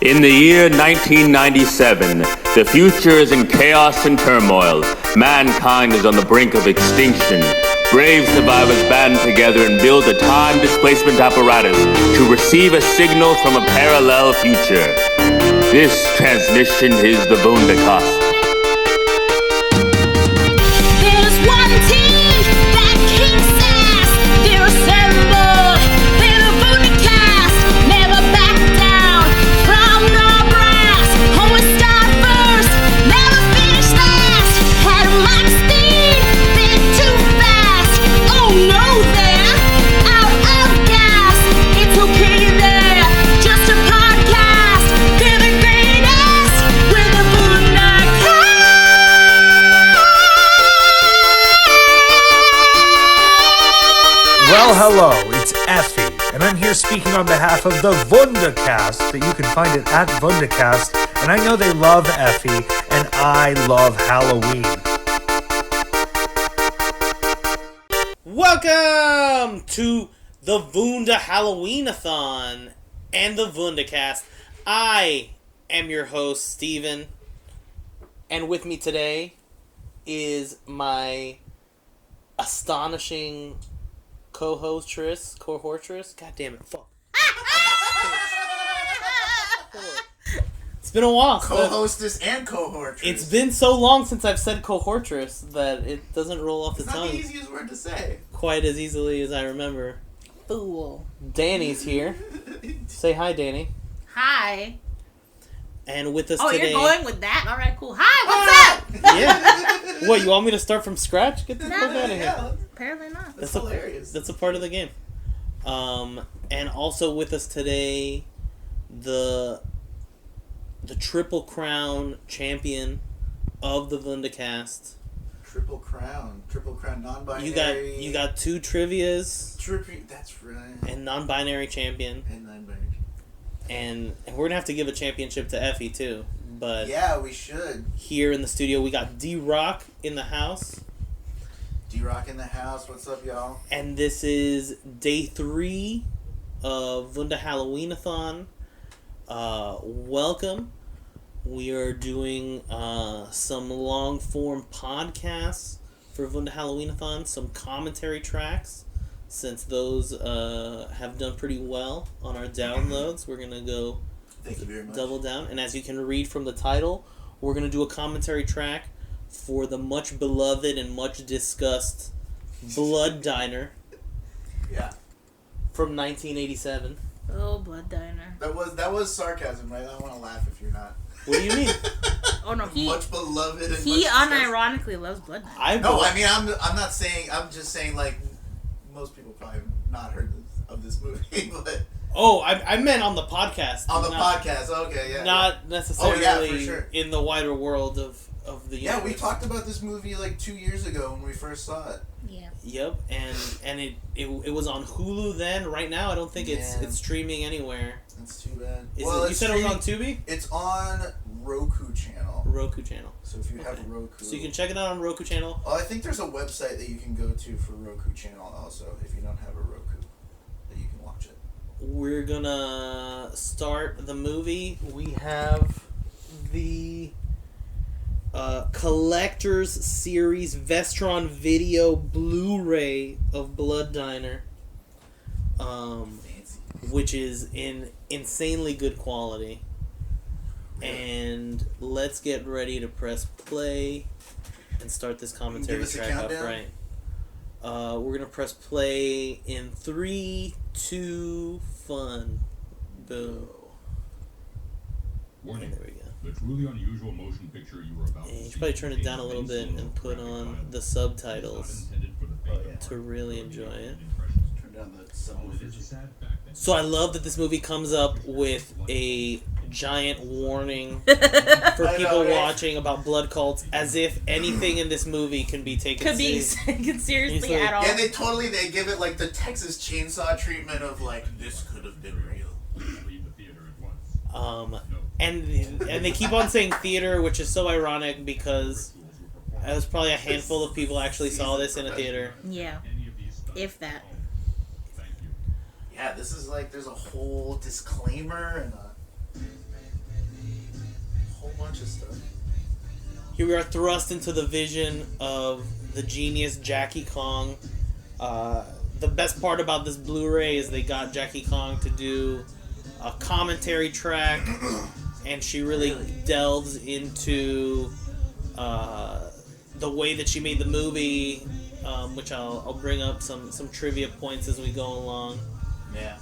In the year 1997, the future is in chaos and turmoil. Mankind is on the brink of extinction. Brave survivors band together and build a time displacement apparatus to receive a signal from a parallel future. This transmission is the Wundercast. There's one team that kicks ass. They're assembled. They're the Wundercast. Never back down from the brass. Always start first. Never finish last. Had a mic steam. Bit too fast. Oh no, they're out of gas. It's okay there. Just a podcast. They're the greatest. We're the Wundercast. Well, hello, it's Effie, and I'm here speaking on behalf of the Wundercast, that you can find it at Wundercast, and I know they love Effie, and I love Halloween. Welcome to the Wunder Halloween-a-thon and the Wundercast. I am your host, Steven, and with me today is my astonishing co-hostess. God damn it, fuck. It's been a while. Co-hostess and cohortress. It's been so long since I've said cohortress that it doesn't roll off the It's tongue not the easiest word to say. quite as easily as I remember. Fool. Danny's here. Say hi, Dani. Hi. And with us Oh, today... you're going with that? All right, cool. Hi, what's up? Yeah. What, you want me to start from scratch? Get the fuck out of here. Yeah, Apparently not. that's hilarious. That's a part of the game. And also with us today, the Triple Crown champion of the Wundercast. Triple crown non-binary. You got two trivias That's right. and non-binary champion. And non-binary. And we're gonna have to give a championship to Effie too. But Yeah, we should. here in the studio we got D-Rock in the house. D-Rock in the house. What's up, y'all? And this is day 3 of Wunder Halloween-a-thon. Welcome. We are doing some long-form podcasts for Wunder Halloween-a-thon, some commentary tracks, since those have done pretty well on our downloads. We're going to go Thank you very much. double down. And as you can read from the title, we're going to do a commentary track for the much beloved and much discussed Blood Diner Yeah. from 1987. Oh, Blood Diner. That was sarcasm, right? I want to laugh if you're not. What do you mean? Oh, no, he Much beloved and he much unironically loves Blood Diner. No, I mean I'm not saying. I'm just saying like most people probably have not heard of this movie, but I meant on the podcast. on the not, podcast, okay, yeah. Not necessarily for sure. in the wider world of the universe. Yeah, we talked about this movie like 2 years ago when we first saw it. Yeah. Yep, and it was on Hulu then. Right now, I don't think it's streaming anywhere. That's too bad. You said it was on Tubi? It's on Roku channel. Roku channel. So if you have Roku. So you can check it out on Roku channel. Oh, I think there's a website that you can go to for Roku channel also if you don't have a Roku that you can watch it. We're gonna start the movie. We have the Collector's Series Vestron Video Blu-ray of Blood Diner, Fancy. which is in insanely good quality. And let's get ready to press play and start this commentary Give us a track off countdown? right. We're gonna press play in 3, 2, fun. Boom. Warning. There we go. The truly unusual motion picture you are about And you to should probably see turn it down a little bit contains and put slow, on graphic the violence. subtitles It's not intended for the faint of to heart. really enjoy it. Impressions. Turn down the Oh, it is a subwoofers. sad fact that So I love that this movie comes up with a giant warning for I know, people right? watching about blood cults, as if anything in this movie can be taken Could be seriously. taken seriously Seriously. at all. Yeah, they give it like the Texas Chainsaw treatment of like this could have been real. please leave the theater at once. Um, No. and they keep on saying theater, which is so ironic because Rituals were performed. it was probably a handful of people actually saw this in a theater. Yeah. Any of these stunts If that. at home. Thank you. Yeah, this is like there's a whole disclaimer and of stuff. Here we are thrust into the vision of the genius Jackie Kong. The best part about this Blu-ray is they got Jackie Kong to do a commentary track, and she really delves into the way that she made the movie, which I'll bring up some trivia points as we go along. Yeah.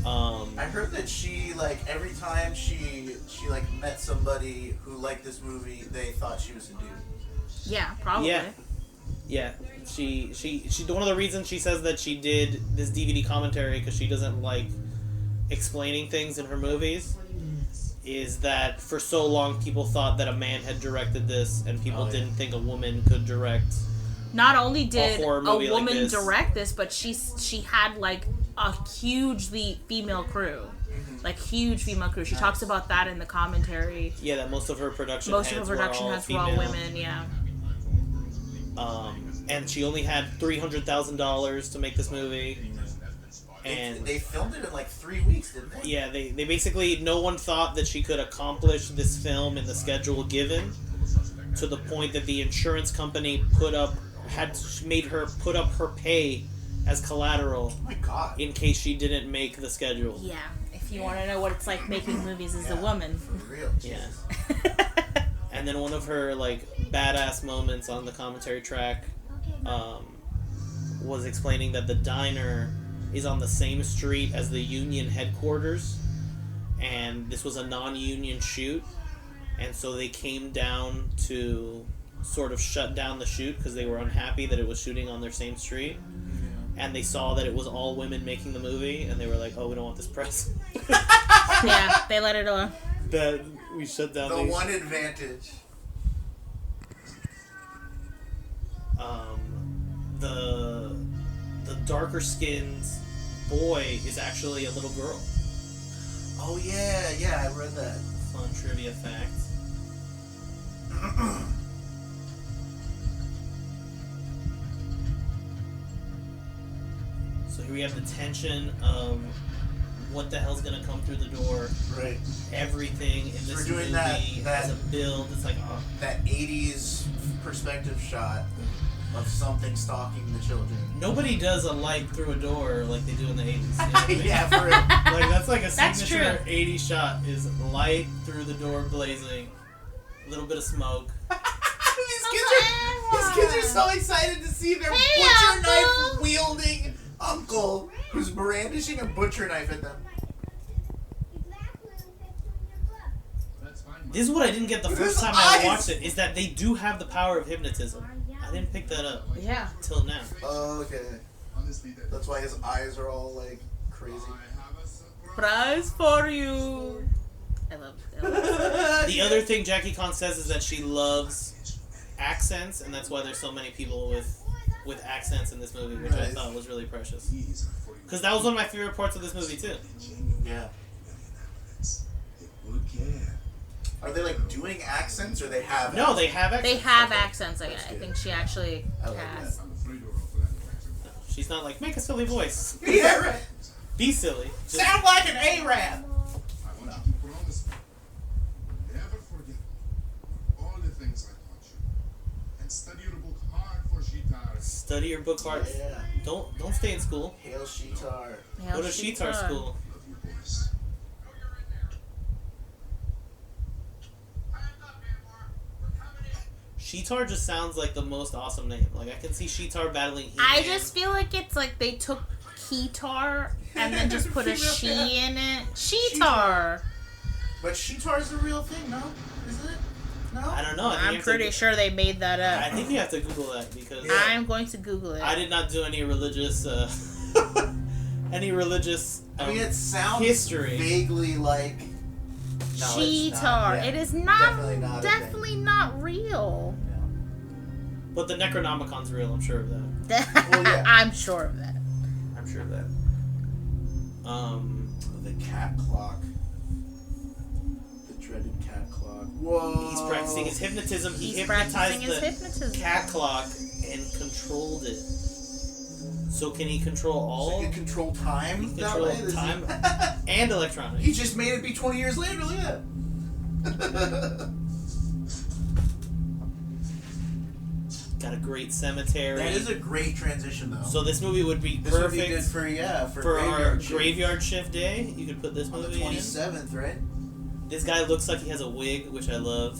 I heard that she, like, every time she like met somebody who liked this movie, they thought she was a dude. Yeah, probably. Yeah. She one of the reasons she says that she did this DVD commentary because she doesn't like explaining things in her movies is that for so long people thought that a man had directed this and people didn't think a woman could direct. Not only did a movie like woman this. direct this, but she had like a hugely female crew. Like huge female crew. She talks about that in the commentary. Yeah, that most of her production heads were all women, yeah. And she only had $300,000 to make this movie. And they filmed it in like 3 weeks, didn't they? Yeah, they basically, no one thought that she could accomplish this film in the schedule given, to the point that the insurance company made her put up her pay as collateral. Oh my God. In case she didn't make the schedule. Yeah, if you want to know what it's like making movies as a woman. For real. Yeah. And then one of her like badass moments on the commentary track was explaining that the diner is on the same street as the union headquarters, and this was a non-union shoot, and so they came down to sort of shut down the shoot because they were unhappy that it was shooting on their same street, and they saw that it was all women making the movie, and they were like, oh, we don't want this press. Yeah, they let it alone. That we shut down the one advantage. The darker skinned boy is actually a little girl. Oh yeah, I read that. Fun trivia fact. So here we have the tension of what the hell's gonna come through the door. Right. Everything in this movie has a build. It's like that 80s perspective shot of something stalking the children. Nobody does a light through a door like they do in the 80s. You know what I mean? Yeah, for real. Like that's like a That's signature true. 80s shot is light through the door blazing, a little bit of smoke. These kids are so excited to see their butcher knife wielding uncle who's brandishing a butcher knife at them. This is what I didn't get the first time I watched it, is that they do have the power of hypnotism. I didn't pick that up. Yeah. Till now. Oh, okay. That's why his eyes are all like crazy. Prize for you. I love it. The other thing Jackie Khan says is that she loves accents, and that's why there's so many people with accents in this movie, which I thought was really precious. Because that was one of my favorite parts of this movie too. Yeah. Are they like doing accents, or they have? No, they have accents. They have accents. I think she actually I like has. that. She's not like, make a silly voice. Yeah, right. Be silly. Just- Sound like an Arab. I want you to promise me never forget all the things I taught you, and study your book hard for Shitar. Study your book hard. Yeah. Don't stay in school. Hail Shitar. Go to Shitar school. Love you, boys. Shitar just sounds like the most awesome name. Like I can see Shitar battling He-Man. I just feel like it's like they took Keytar and then just put a she in it. Sheetar. But Shitar is a real thing, no? Isn't it? No. I don't know. I think you I'm have pretty to, sure they made that up. I think you have to Google that because I'm going to Google it. I did not do any religious I mean, it sounds history. vaguely like. No, it's not, Cheetar. yeah. It is not Definitely definitely not real. But the Necronomicon's real. I'm sure of that. Well, yeah. I'm sure of that. I'm sure of that. The cat clock. The dreaded cat clock. Whoa. He's practicing his hypnotism. He He's practicing hypnotized his the hypnotism. cat clock and controlled it. So can he control all? So you can control time. He can that control way? Is time he- and electronics. He just made it be 20 years later. Look at that. Got a great cemetery. That is a great transition, though. So this movie would be This would perfect be good for for our graveyard shift. graveyard shift day. You could put this On the movie in. 27th, right? This guy looks like he has a wig, which I love.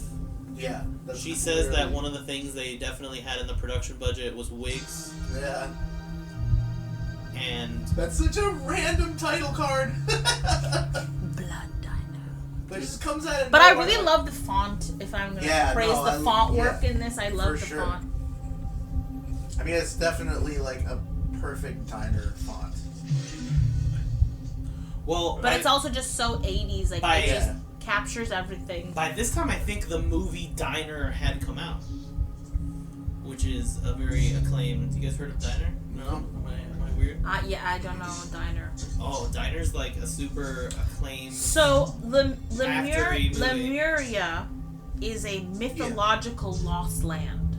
Yeah. She says that one of the things they definitely had in the production budget was wigs. Yeah. And That's such a random title card. Blood Diner. But it just comes out of But I nowhere. really love the font. If I'm gonna Yeah, praise no, the font work yeah, in this, I love for the sure. font. I mean, it's definitely like a perfect diner font. well, But it's also just so 80s. Like, By- it just Yeah. captures everything. by this time I think the movie Diner had come out, which is a very acclaimed. You guys heard of Diner? No. Am I weird? Yeah, I don't know. Diner. Oh, Diner's like a super acclaimed. So, After-y movie. Lemuria is a mythological lost land.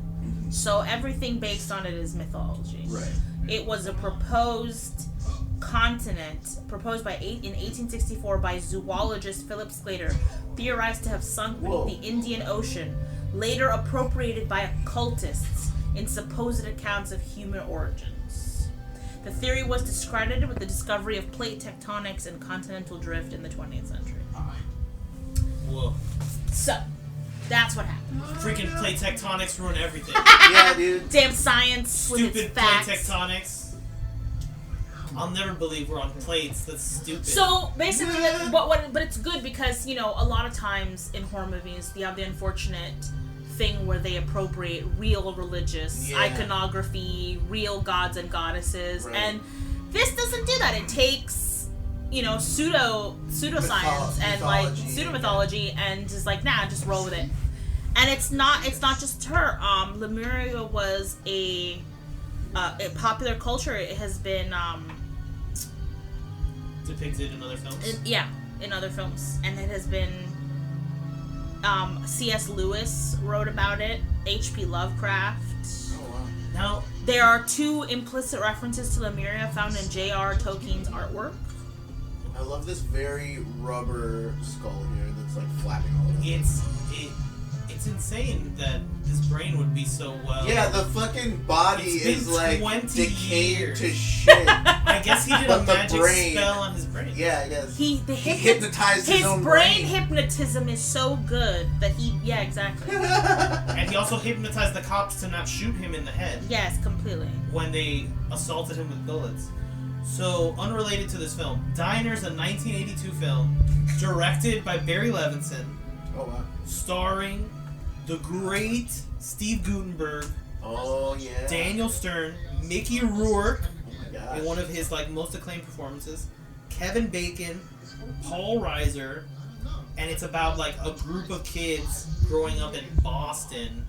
So everything based on it is mythology. Right. It was a proposed continent, proposed in 1864 by zoologist Philip Sclater, theorized to have sunk beneath Whoa. the Indian Ocean, later appropriated by occultists in supposed accounts of human origins. The theory was discredited with the discovery of plate tectonics and continental drift in the 20th century. Whoa. So, that's what happened. Freaking plate tectonics ruin everything. Yeah, dude. Damn science with Stupid its plate facts. tectonics. I'll never believe we're on plates. That's stupid. So basically, but it's good because, you know, a lot of times in horror movies you have the unfortunate thing where they appropriate real religious Yeah. iconography, real gods and goddesses, Right. and this doesn't do that. It takes, you know, pseudoscience and like mythology. pseudo mythology and just like, nah, just roll with it. And it's not just her. Lemuria was a popular culture. It has been depicted in other films. in other films, and it has been C.S. Lewis wrote about it, H.P. Lovecraft. Oh, wow. Now, There are 2 implicit references to Lemuria found in J.R. Tolkien's artwork. I love this very rubber skull here that's like flapping all over. it's insane that this brain would be so well. Yeah, the fucking body It's been is like 20 decayed years. to shit. I guess he did But a the magic brain- spell on his brain. Yeah, I guess. He hypnotized his own brain brain. hypnotism is so good that exactly. And he also hypnotized the cops to not shoot him in the head Yes, completely. when they assaulted him with bullets. So, unrelated to this film, Diner's a 1982 film directed by Barry Levinson, Oh, wow. starring the great Steve Guttenberg, Oh, yeah. Daniel Stern, Mickey Rourke Oh, my gosh. in one of his like most acclaimed performances, Kevin Bacon, Paul Reiser, and it's about like a group of kids growing up in Boston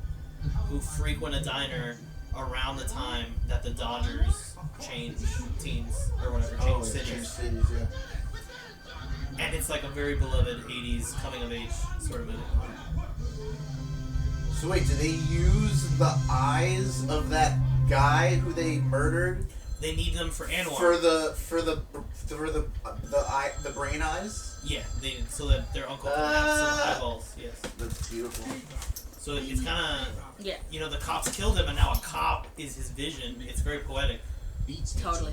who frequent a diner around the time that the Dodgers change teams or whatever, change cities. cities, yeah. And it's like a very beloved 80s coming of age sort of movie. So wait, do they use the eyes of that guy who they murdered They need them for Anwar. for the brain eyes? Yeah, so that their uncle can have some eyeballs. Yes. That's beautiful. So it's kind of, Yeah, you know, the cops killed him, and now a cop is his vision. It's very poetic. totally.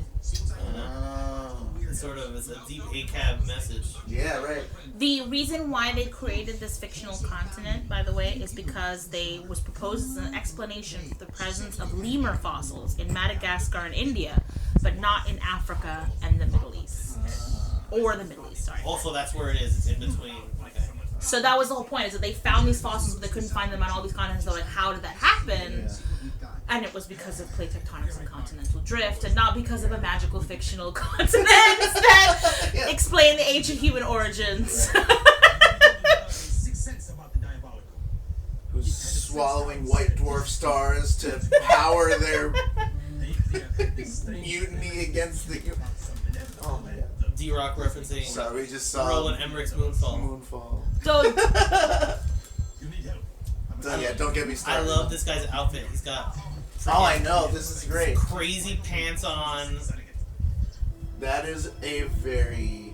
It's sort of, it's a deep ACAB message. Yeah, right. The reason why they created this fictional continent, by the way, is because they was proposed as an explanation for the presence of lemur fossils in Madagascar and India, but not in Africa and the Middle East. Or the Middle East, sorry. Also, that's where it is. It's in between. Okay. So that was the whole point, is that they found these fossils, but they couldn't find them on all these continents. They're like, how did that happen? Yeah. And it was because of plate tectonics and continental drift, and not because of a magical fictional continent that Yeah. explain the ancient human origins. Who's swallowing white dwarf stars to power their mutiny against the... Oh, my God. D-Rock referencing Sorry, we just saw Roland Emmerich's Moonfall. Moonfall. So, Don't get me I started. love this guy's outfit. He's got Oh, I know. This is great. crazy pants on. That is a very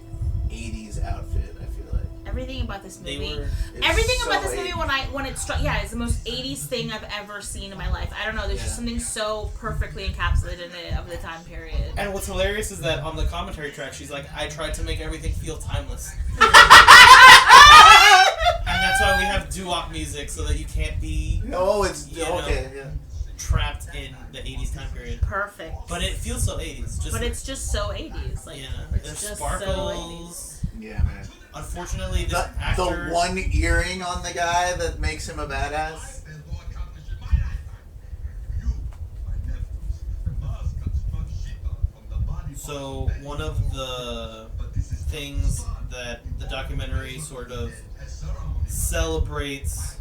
80s outfit, I feel like. everything about this They movie. were- Everything so about this movie 80s. when it struck, yeah, it's the most 80s thing I've ever seen in my life. I don't know, there's just something so perfectly encapsulated in it of the time period. And what's hilarious is that on the commentary track, she's like, I tried to make everything feel timeless. And that's why we have doo-wop music, so that you can't be Oh, it's You know. okay. Yeah. trapped in the 80s time period. Perfect. But it feels so 80s. Just But it's just so 80s. Like, yeah, it's there's just sparkles. so 80s. Yeah, man. Unfortunately, this The actor... one earring on the guy that makes him a badass. So, one of the things that the documentary sort of celebrates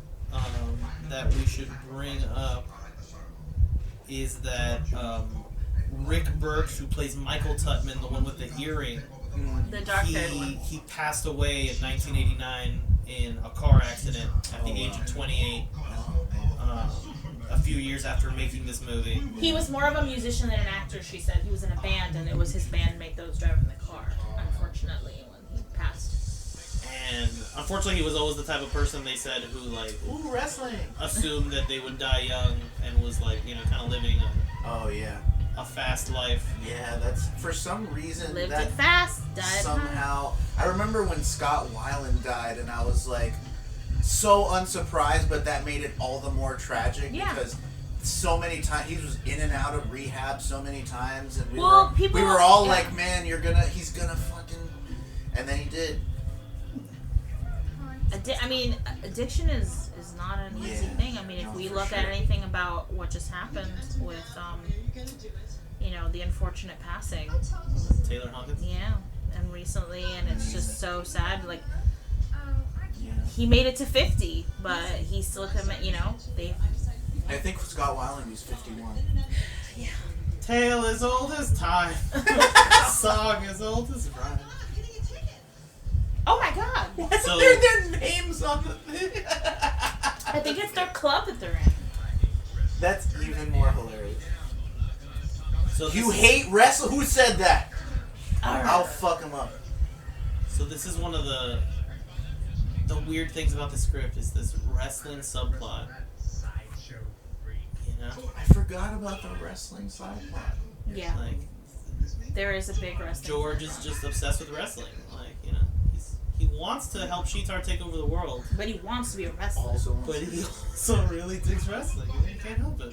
that we should bring up is that Rick Burks, who plays Michael Tutman, the one with the earring, The dark-haired one. he passed away in 1989 in a car accident at the age of 28, a few years after making this movie. He was more of a musician than an actor, she said. He was in a band, and it was his bandmate that was driving the car, unfortunately, when he passed. And unfortunately, he was always the type of person, they said, who like Ooh, wrestling. assumed that they would die young and was like, you know, kind of living Oh yeah. a fast life. Yeah, that's for some reason Lived that it fast, died hard. somehow. I remember when Scott Weiland died, and I was like so unsurprised, but that made it all the more tragic Yeah. because so many times he was in and out of rehab so many times, and we people- were all yeah. like, man, he's gonna fucking, and then he did. Addiction is not an easy Yeah. thing. I mean, if No, we for look sure. at anything about what just happened with, the unfortunate passing, Taylor Hawkins. yeah, and recently, and it's just so sad. Like, Yeah. he made it to 50, but he still couldn't, they. I think Scott Weiland was 51. Tale as old as time. Song as old as rhyme. Oh my god! So their names on the thing. I think it's their club that they're in. That's even more hilarious. so You this- hate wrestle? Who said that? Alright. I'll fuck him up. So this is one of the weird things about the script is this wrestling subplot. You know, I forgot about the wrestling side plot. Yeah, like there is a big wrestling. George is just obsessed with wrestling. Like, you know, he wants to help Sheetar take over the world, But he wants to be a wrestler. Also, but he also really digs wrestling. He can't help it.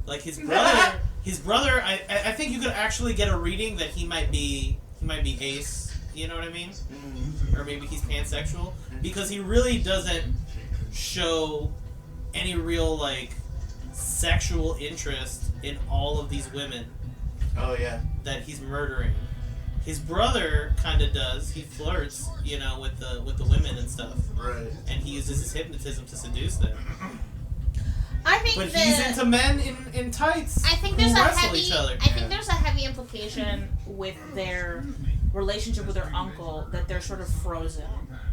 Like his brother. I think you could actually get a reading that he might be ace. You know what I mean? Or maybe he's pansexual because he really doesn't show any real like sexual interest in all of these women oh yeah. that he's murdering. His brother kind of does. He flirts, you know, with the women and stuff, Right. and he uses his hypnotism to seduce them. I think But he's into men in tights I think who there's a wrestle heavy. each other. I think there's a heavy implication with their relationship with their uncle that they're sort of frozen.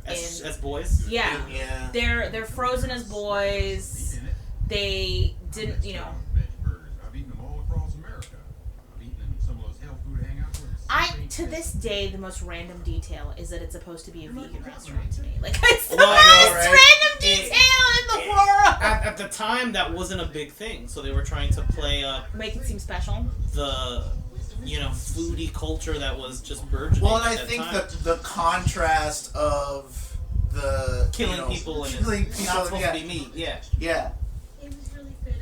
As boys. Yeah, Yeah. they're frozen as boys. They didn't, I've eaten them all across America. I've eaten in some of those health food hangout places. To this day, the most random detail is that it's supposed to be a vegan restaurant to me. Like, it's the Well, most right. random detail in the world. At the time, that wasn't a big thing, so they were trying to play up Make it seem special. the, you know, foodie culture that was just burgeoning. Well, and at I that think time. the contrast of the killing people and killing it's people, not supposed yeah. to be meat. Yeah, Yeah.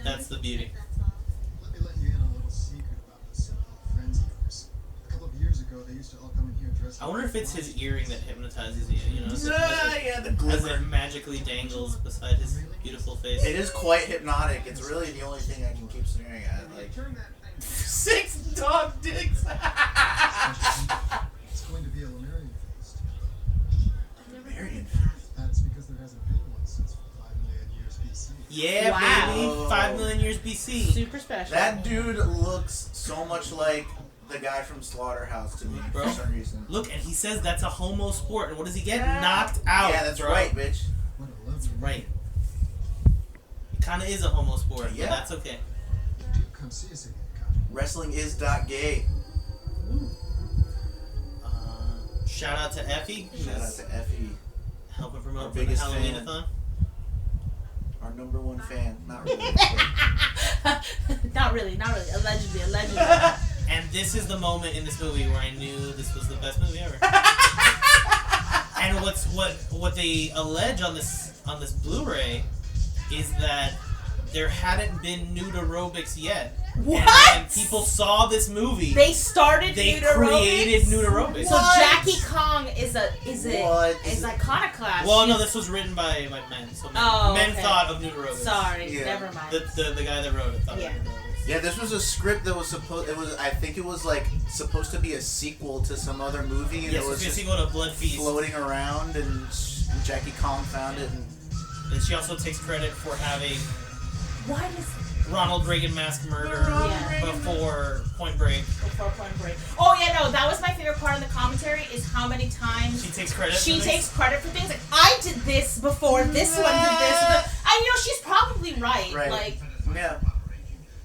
that's the beauty. Let me let you in on a little secret about this friends of yours. A couple of years ago, they used to all come in here dressed. I wonder if it's his earring that hypnotizes you. You know, as Yeah, the it glimmer. magically dangles beside his beautiful face. It is quite hypnotic. It's really the only thing I can keep staring at. Like 6 dog dicks. It's going to be a Lemurian feast. Marion. That's because there hasn't been one since 5 million years BC. Yeah, Wow. baby. 5 million years BC. Super special. That dude looks so much like the guy from Slaughterhouse to me Bro. for some reason. Look, and he says that's a homo sport. And what does he get? Knocked out. Yeah, that's bro. right, bitch. What a lovely Right. It kind of is a homo sport, Yeah. but that's okay. Do come see us again, Connie. Wrestling is .gay. Shout out to Effie. Shout out to Effie, Helping Our promote for the biggest Halloween-a-thon. our number one fan. Not really. Not really. Allegedly. And this is the moment in this movie where I knew this was the best movie ever. And what they allege on this Blu-ray is that there hadn't been nude aerobics yet. What? And when people saw this movie, They started they nude aerobics? created nude aerobics. So Jackie Kong is What? iconoclast. Well, no, She's- this was written by men. So men okay. thought of nude aerobics. Sorry, Yeah. never mind. The guy that wrote it thought Yeah. of nude aerobics. Yeah, this was a script that was I think it was like supposed to be a sequel to some other movie, and Yes, it was it's just sequel to Blood Feast. floating around, and Jackie Kong found it, and And she also takes credit for having Why does Ronald Reagan mass murder Yeah. before Point Break. before Point Break? Oh yeah, no, that was my favorite part of the commentary is how many times She takes credit. she for this. takes credit for things like I did this before this one did this. And she's probably right. Right. Like yeah.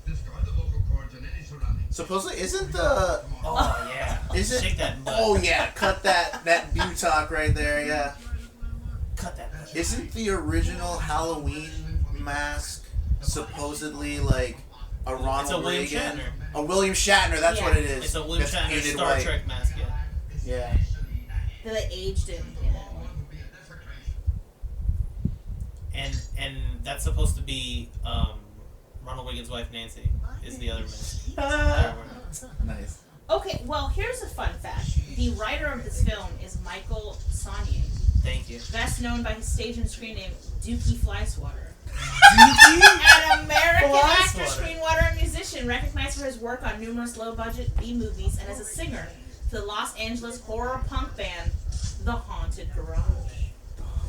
Destroy the vocal cords and any surrounding. Supposedly, isn't the Oh yeah. is it? Shake that butt. Oh yeah, cut that butoc right there. Yeah. Cut that butt. Isn't the original Halloween mask supposedly like a Ronald It's a William Reagan? Shatner. A William Shatner. That's Yeah. what it is. It's a William That's Shatner painted Star white. Trek mask. Yeah. Yeah. they aged it. And that's supposed to be Ronald Reagan's wife Nancy is the other mask. Nice. Okay, well here's a fun fact. The writer of this film is Michael Saunier, Thank you. best known by his stage and screen name Dookie Flyswatter. Dookie? An American actor, Flyswatter. screenwriter, and musician, recognized for his work on numerous low-budget B-movies and as a singer for the Los Angeles horror punk band The Haunted Garage.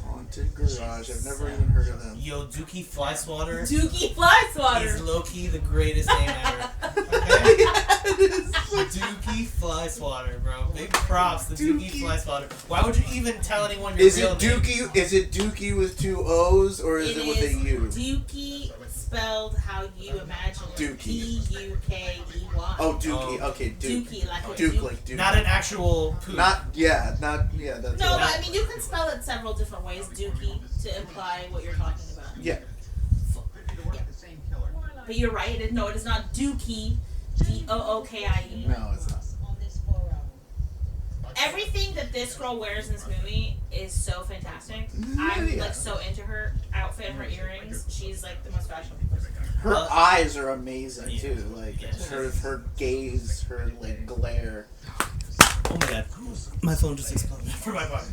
Haunted Garage. I've never even heard of them. Yo, Dookie Flyswatter Dookie is Flyswatter. low-key the greatest name ever. Okay? Dookie Flyswatter, bro. Big props to Dookie Flyswatter. Why would you even tell anyone your Is real it name? Dookie? Is it Dookie with two O's or is it with a U? Dookie spelled how you imagine it. Dookie. D-U-K-E-Y. Oh, Dookie. Oh. Okay, Duke. Dookie, like a Duke, Duke. like Duke. Not an actual poop. Not that's No, it. but I mean, you can spell it several different ways, Dookie, to imply what you're talking about. Yeah. But you're right, it is not Dookie, D-O-O-K-I-E. No, it's not. Everything that this girl wears in this movie is so fantastic. I'm Yeah. like so into her outfit, her earrings. She's like the most fashionable person. Her eyes are amazing Yeah. too. Like Yeah. her gaze, her like glare. Oh my god. My phone just exploded. For my part.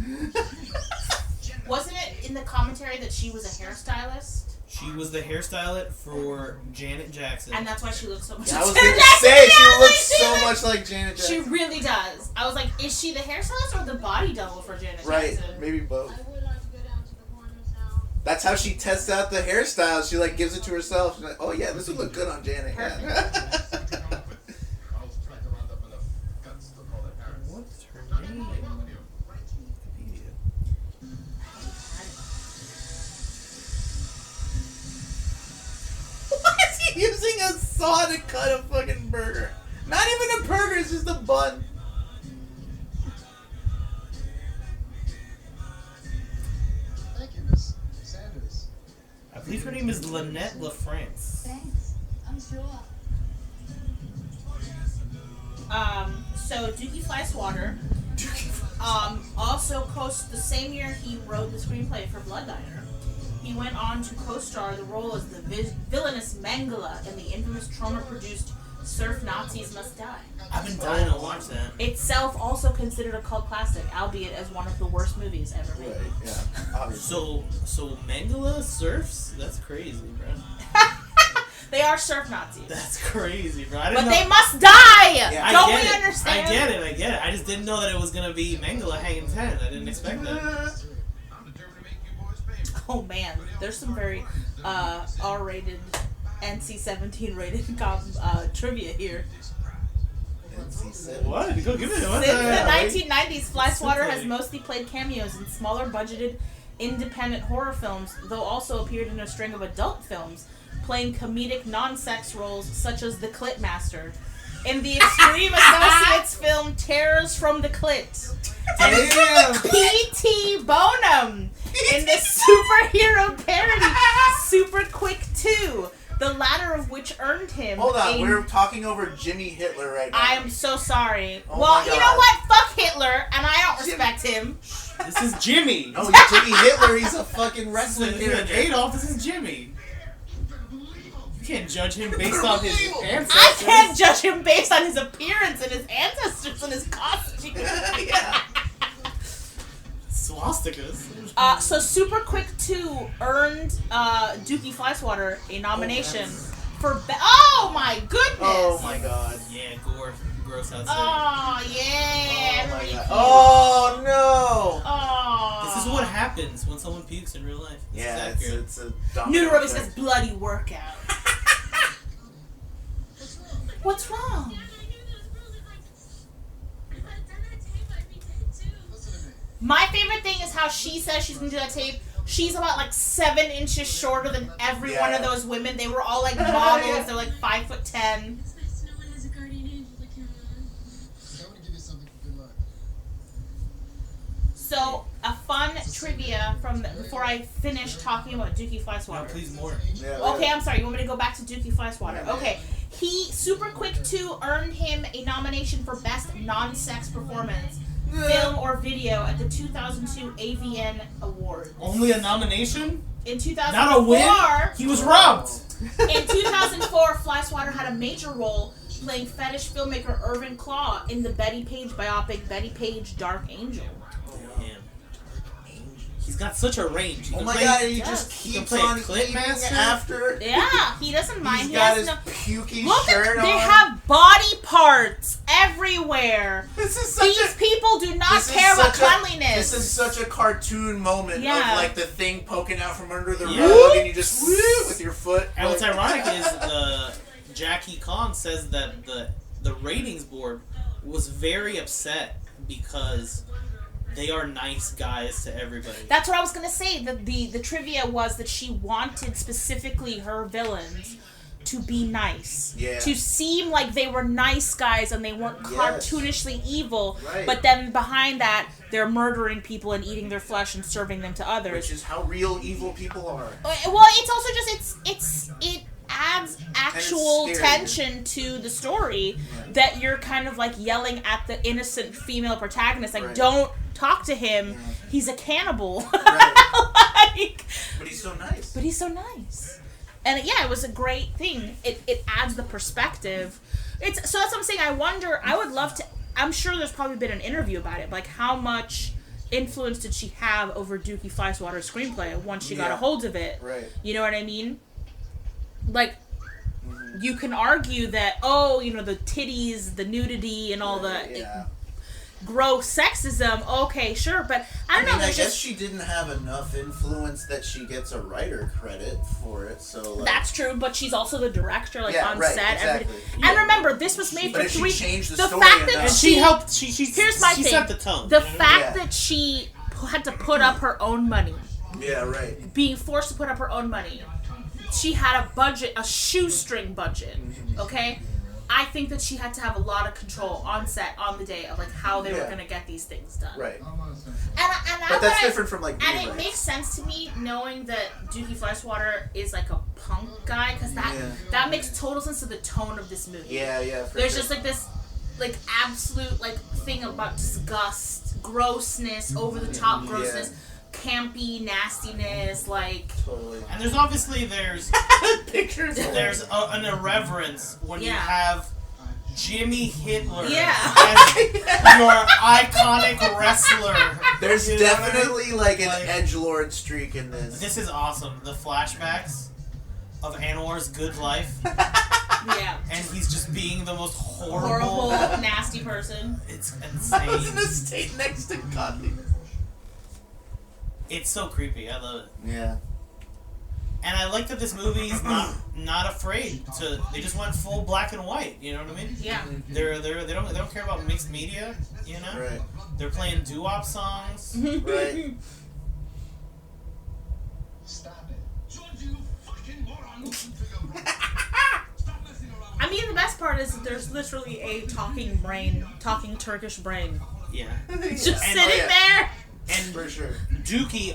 Wasn't it in the commentary that she was a hairstylist? She was the hairstylist for Janet Jackson. And that's why she looks so much I like was Janet gonna Jackson. say she Yeah, looks they so do. much like Janet She Jackson. really does. I was like, is she the hairstylist or the body double for Janet Right, Jackson? maybe both. I would like to go down to the corners now. That's how she tests out the hairstyles. She like gives it to herself. She's like, oh yeah, this would look good on Janet. Yeah. I'll try to round up enough guts to call their parents. What's her Not name? even wrong with you. Wikipedia. Why is he using a saw to cut a fucking burger? Not even a burger, it's just a bun. Thank you, Miss Sanders. I believe her name is Lynette LaFrance. Thanks. I'm sure. So Dookie Flyswatter, also the same year he wrote the screenplay for Blood Diner. He went on to co-star the role as the villainous Mengele in the infamous Troma-produced Surf Nazis Must Die. I've been dying to watch that. Itself also considered a cult classic, albeit as one of the worst movies ever made. Right, yeah. Obviously. So Mengele surfs? That's crazy, bro. They are surf Nazis. That's crazy, bro. I But didn't know. they must die! Yeah. Don't I we get it. understand? I get it. I just didn't know that it was gonna be Mengele hanging 10. I didn't expect that. I'm determined to make you boys famous. Oh man, there's some very R-rated, NC-17 rated trivia here. NC-17. What? Go give it. What Since the the 1990s, Flyswatter has Simply. mostly played cameos in smaller budgeted independent horror films, though also appeared in a string of adult films, playing comedic non-sex roles such as the Clip Master, in the Extreme Associates film Terrors from the Clit. And P.T. Bonham in the superhero parody Super Quick 2, the latter of which earned him Hold on, we're talking over Jimmy Hitler right now. I am so sorry. Oh well, my you know God. what? Fuck Hitler, and I don't respect him. This is Jimmy. No, Jimmy Hitler, he's a fucking wrestling character. Adolf, this is Jimmy. You can't judge him based on his ancestors. I can't judge him based on his appearance and his ancestors and his costume. Yeah. Swastikas. So Super Quick 2 earned Dookie Flyswatter a nomination for oh my goodness! Oh my god. Yeah, gross outside. Oh yeah! Oh my everybody god. puked. Oh no! Oh. This is what happens when someone pukes in real life. This Yeah, is accurate. it's a domino Noodle Ruby effect. says bloody workout. What's wrong? My favorite thing is how she says she's gonna do that tape. She's about like 7 inches shorter than every one of those women. They were all like models. They're like 5'10". So a fun trivia from before I finish talking about Dookie Flyswatter. Please more. Yeah, Okay, I'm sorry. You want me to go back to Dookie Flyswatter? Okay. He Super Quick 2 earned him a nomination for Best Non-Sex Performance, Film or Video at the 2002 AVN Awards. Only a nomination? In 2004, Not a win? He was robbed! In 2004, Flyswatter had a major role playing fetish filmmaker Irvin Klaw in the Betty Page biopic Betty Page Dark Angel. Damn. He's got such a range. He Oh can my play- god, he Yes. just He can keeps play on Clip eating Master? after. Yeah, he doesn't mind. He's He got has his no... pukey Look shirt at, they on. have body parts everywhere. This is such These people do not this is care about such a- cleanliness. This is such a cartoon moment Yeah. of like the thing poking out from under the Yeah. rug and you just woo with your foot. And what's like- ironic is Jackie Kong says that the ratings board was very upset because they are nice guys to everybody. That's what I was gonna say. The trivia was that she wanted specifically her villains to be nice, to seem like they were nice guys and they weren't cartoonishly evil. Right. But then behind that, they're murdering people and eating their flesh and serving them to others. Which is how real evil people are. Well, it's also just it adds actual scary. tension to the story that you're kind of like yelling at the innocent female protagonist, like don't talk to him, he's a cannibal. Like, But he's so nice. but he's so nice. And yeah, it was a great thing. It adds the perspective. So that's what I'm saying. I would love to. I'm sure there's probably been an interview about it. Like, how much influence did she have over Dookie Flyswatter's screenplay once she got a hold of it? Right. You know what I mean? Like, you can argue that, the titties, the nudity, and all the gross sexism. Okay, sure, but I don't know. I There's guess just she didn't have enough influence that she gets a writer credit for it. So like, that's true, but she's also the director, like on right, set. exactly. And remember, this was made But for if she 3. changed the the story fact that enough- And she helped. She Here's my she thing. set the tone. The you know what I mean? fact that she had to put up her own money, Yeah, right. being forced to put up her own money, she had a budget, a shoestring budget. Okay. I think that she had to have a lot of control on set, on the day, of like how they were going to get these things done. Right. And That's different from like and it rewrites. makes sense to me knowing that Dookie Flyswatter is like a punk guy, because that makes total sense to the tone of this movie. Yeah, There's just like this like absolute like thing about disgust, grossness, over the top grossness, campy nastiness, like totally. And there's pictures. There's an irreverence when you have Jimmy Hitler as your iconic wrestler. There's You know what I mean? definitely like an edgelord streak in this. This is awesome. The flashbacks of Anwar's good life. And he's just being the most horrible nasty person. It's I was in insane. a state next to Gandhi. It's so creepy. I love it. Yeah. And I like that this movie is not afraid to. They just went full black and white. You know what I mean? Yeah. They don't care about mixed media. You know. Right. They're playing doo-wop songs. Right. Stop it. George, you fucking moron. I mean, the best part is that there's literally a talking Turkish brain, Yeah. just sitting yeah. there. And For sure. Dookie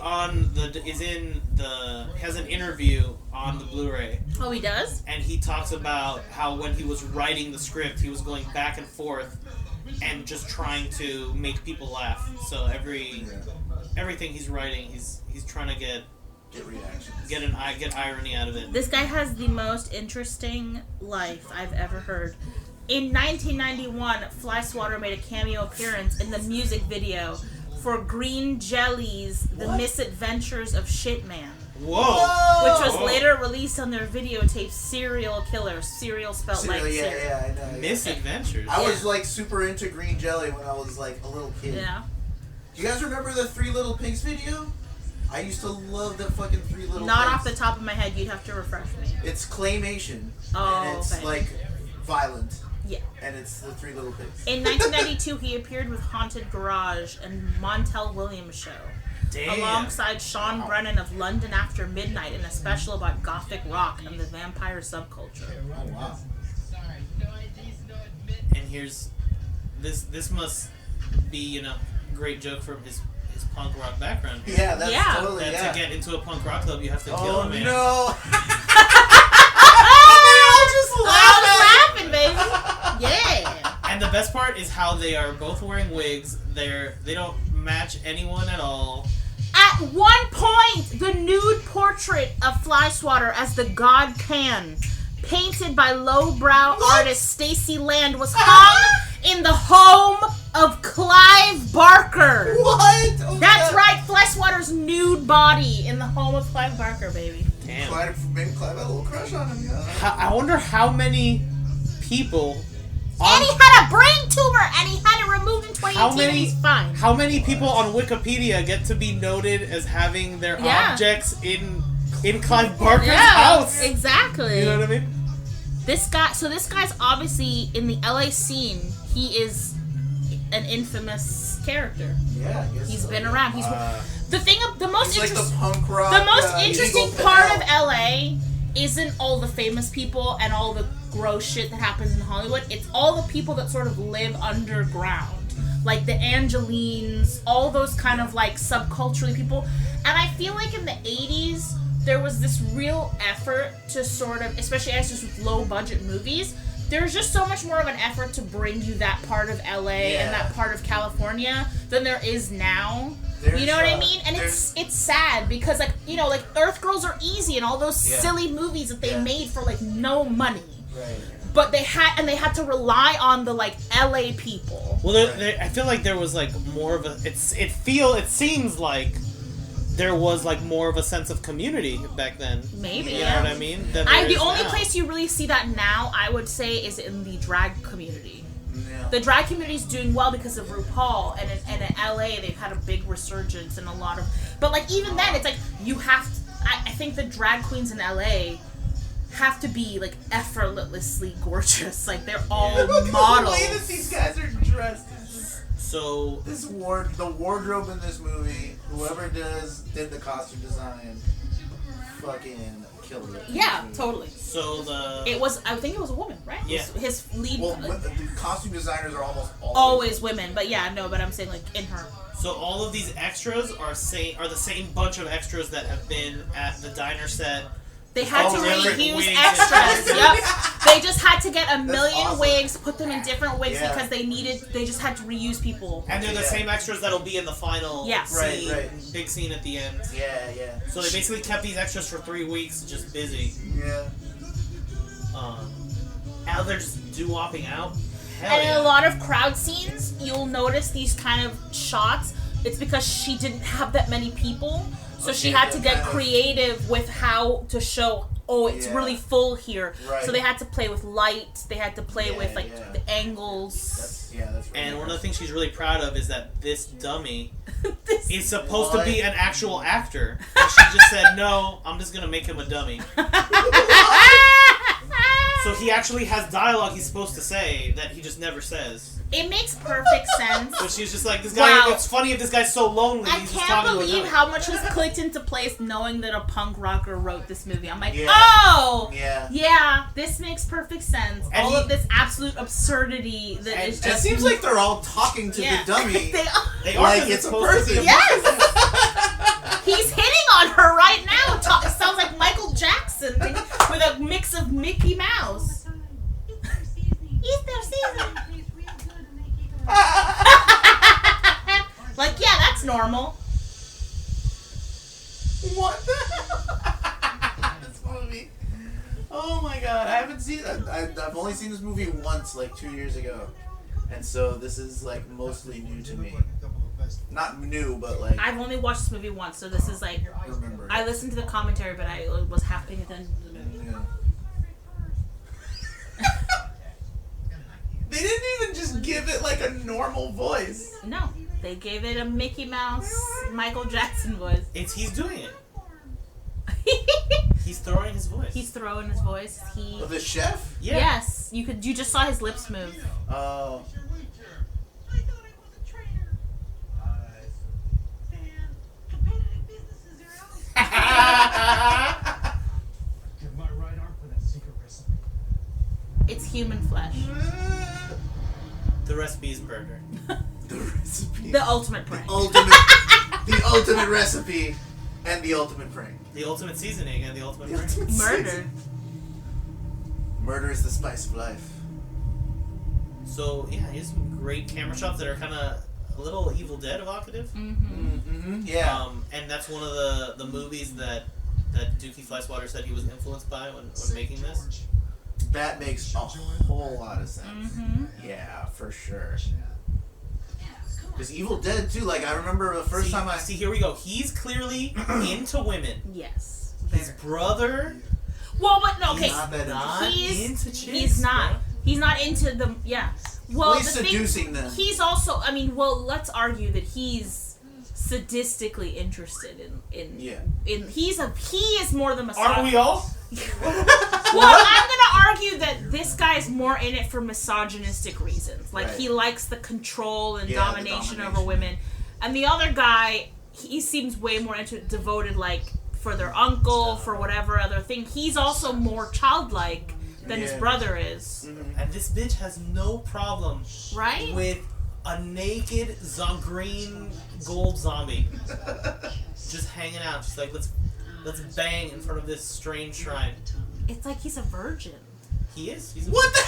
has an interview on the Blu-ray, Oh, he does? and he talks about how when he was writing the script, he was going back and forth and just trying to make people laugh. So everything he's writing, he's trying to get reactions. get irony out of it. This guy has the most interesting life I've ever heard. In 1991, Flyswatter made a cameo appearance in the music video for Green Jelly's The Misadventures of Shitman, Whoa! which was later released on their videotape Serial Killer. Serial spelled like cereal. I know. Yeah. Misadventures. I was like super into green jelly when I was like a little kid. Yeah. Do you guys remember the Three Little Pigs video? I used to love the fucking Three Little Not Pigs. off the top of my head, you'd have to refresh me. It's claymation. Oh, and it's okay. like violent. Yeah. And it's the Three Little Pigs. In 1992, he appeared with Haunted Garage and Montel Williams Show, Damn. alongside Sean Brennan of London After Midnight in a special about gothic rock and the vampire subculture. Oh wow. And here's this must be great joke from his punk rock background. Yeah, that's Yeah. totally That to get into a punk rock club, you have to kill Oh a man. no! I was laughing, baby. Yeah. And the best part is how they are both wearing wigs. They don't match anyone at all. At one point, the nude portrait of Flyswatter as the god Pan, painted by lowbrow artist Stacy Land, was hung in the home of Clive Barker. What? Oh, That's God. right, Flyswatter's nude body in the home of Clive Barker, baby. Damn. Maybe Clive had a little crush on him, yeah. I wonder how many people. And he had a brain tumor, and he had it removed in 2018, How and many? he's fine. How many people on Wikipedia get to be noted as having their Yeah. objects in Clive Barker's house? Exactly. You know what I mean? This guy's obviously in the LA scene. He is an infamous character. Yeah, I guess He's so. been around. The most He's like the interesting, punk rock. the most Eagle interesting Fidel. part of LA isn't all the famous people and all the gross shit that happens in Hollywood. It's all the people that sort of live underground, like the Angelines, all those kind of like subculturally people. And I feel like in the 80s there was this real effort to sort of, especially as just with low budget movies, there's just so much more of an effort to bring you that part of LA and that part of California than there is now. You know what I mean? And it's sad because like Earth Girls Are Easy and all those silly movies that they made for like no money. Right. But they had to rely on the like LA people. Well, I feel like there was like more of a. It seems like there was like more of a sense of community back then. Maybe, you yeah. know what I mean? The only place you really see that now, I would say, is in the drag community. Yeah. The drag community is doing well because of RuPaul, and in LA they've had a big resurgence and a lot of. But like even then, it's like you have to. I think the drag queens in LA have to be like effortlessly gorgeous. Like they're all The models. way that these guys are dressed is just... So the wardrobe in this movie, whoever did the costume design, fucking killed it. Yeah, totally. So I think it was a woman, right? Yeah. His lead. Well, the costume designers are Always women, but yeah, no, but I'm saying like in her. So all of these extras are the same bunch of extras that have been at the diner set. They had to different reuse wigs extras. and- Yep. They just had to get a million awesome. wigs, put them in different wigs Yeah. because they just had to reuse people. And they're the same extras that'll be in the final Yeah. scene, Right. big scene at the end. Yeah. So they basically kept these extras for 3 weeks, just busy. Yeah. Out there just doo-wopping out. Hell And yeah. in a lot of crowd scenes, you'll notice these kind of shots. It's because she didn't have that many people, so she Okay, had to that get kind of- creative with how to show. Oh, it's Yeah. really full here. Right. So they had to play with light. They had to play with like yeah. the angles. That's really And one of the things she's really proud of is that this dummy This- is supposed to What? be an actual actor. And she just said, no, I'm just going to make him a dummy. So he actually has dialogue he's supposed to say that he just never says. It makes perfect sense. But she's just like, this guy, Wow. it's funny if this guy's so lonely, I he's just can't talking to a believe nun. how much has clicked into place knowing that a punk rocker wrote this movie. I'm like, Yeah. oh! Yeah. This makes perfect sense. And All of this absolute absurdity that And is It just... seems like they're all talking to the dummy. They are. They are like 'cause it's a supposed to person. be a Yes! He's hitting on her right now. It sounds like Michael Jackson with a mix of Mickey Mouse. Easter season. Like, yeah, that's normal. What the hell? This movie. Oh my god, I haven't seen it. I've only seen this movie once, like 2 years ago. And so this is like mostly new to me. Not new, but like I've only watched this movie once, so this is like... remember. I listened to the commentary, but I was half paying attention to the movie. Yeah. They didn't even just give it like a normal voice. No, they gave it a Mickey Mouse, Michael Jackson voice. He's doing it. He's throwing his voice. He's throwing his voice. Oh, the chef? Yeah. Yes, you just saw his lips move. Oh. I thought I was a trainer. And competitive businesses are out. Give my right arm for that secret recipe. It's human flesh. The recipe is murder. The recipe. The ultimate prank. The ultimate recipe and the ultimate prank. The ultimate seasoning and the ultimate prank. Murder. Murder is the spice of life. So, yeah, he has some great camera shots that are kind of a little Evil Dead evocative. Mm-hmm. Yeah. And that's one of the movies that Dookie Flyswatter said he was influenced by when making this. That makes a whole lot of sense. Mm-hmm. Yeah, for sure. Because Evil Dead too, like I remember the first time I... See, here we go. He's clearly into women. Yes. His Very. brother... Well, but no, okay. He's not that Not into chicks. He's not. bro. He's not into the... Yeah. Well, Well, he's the thing- seducing them. He's also... I mean, well, let's argue that he's sadistically interested in Yeah. he is more the misogynist. Aren't we all? Well, I'm gonna argue that this guy's more in it for misogynistic reasons. Like Right. he likes the control and Yeah, the domination over domination. women, and the other guy, he seems way more devoted, like for their uncle, for whatever other thing. He's also more childlike than his Yeah. brother is, And this bitch has no problem right? with a naked green gold zombie just hanging out. She's like, let's bang in front of this strange shrine. It's like he's a virgin. He is. He's a What the...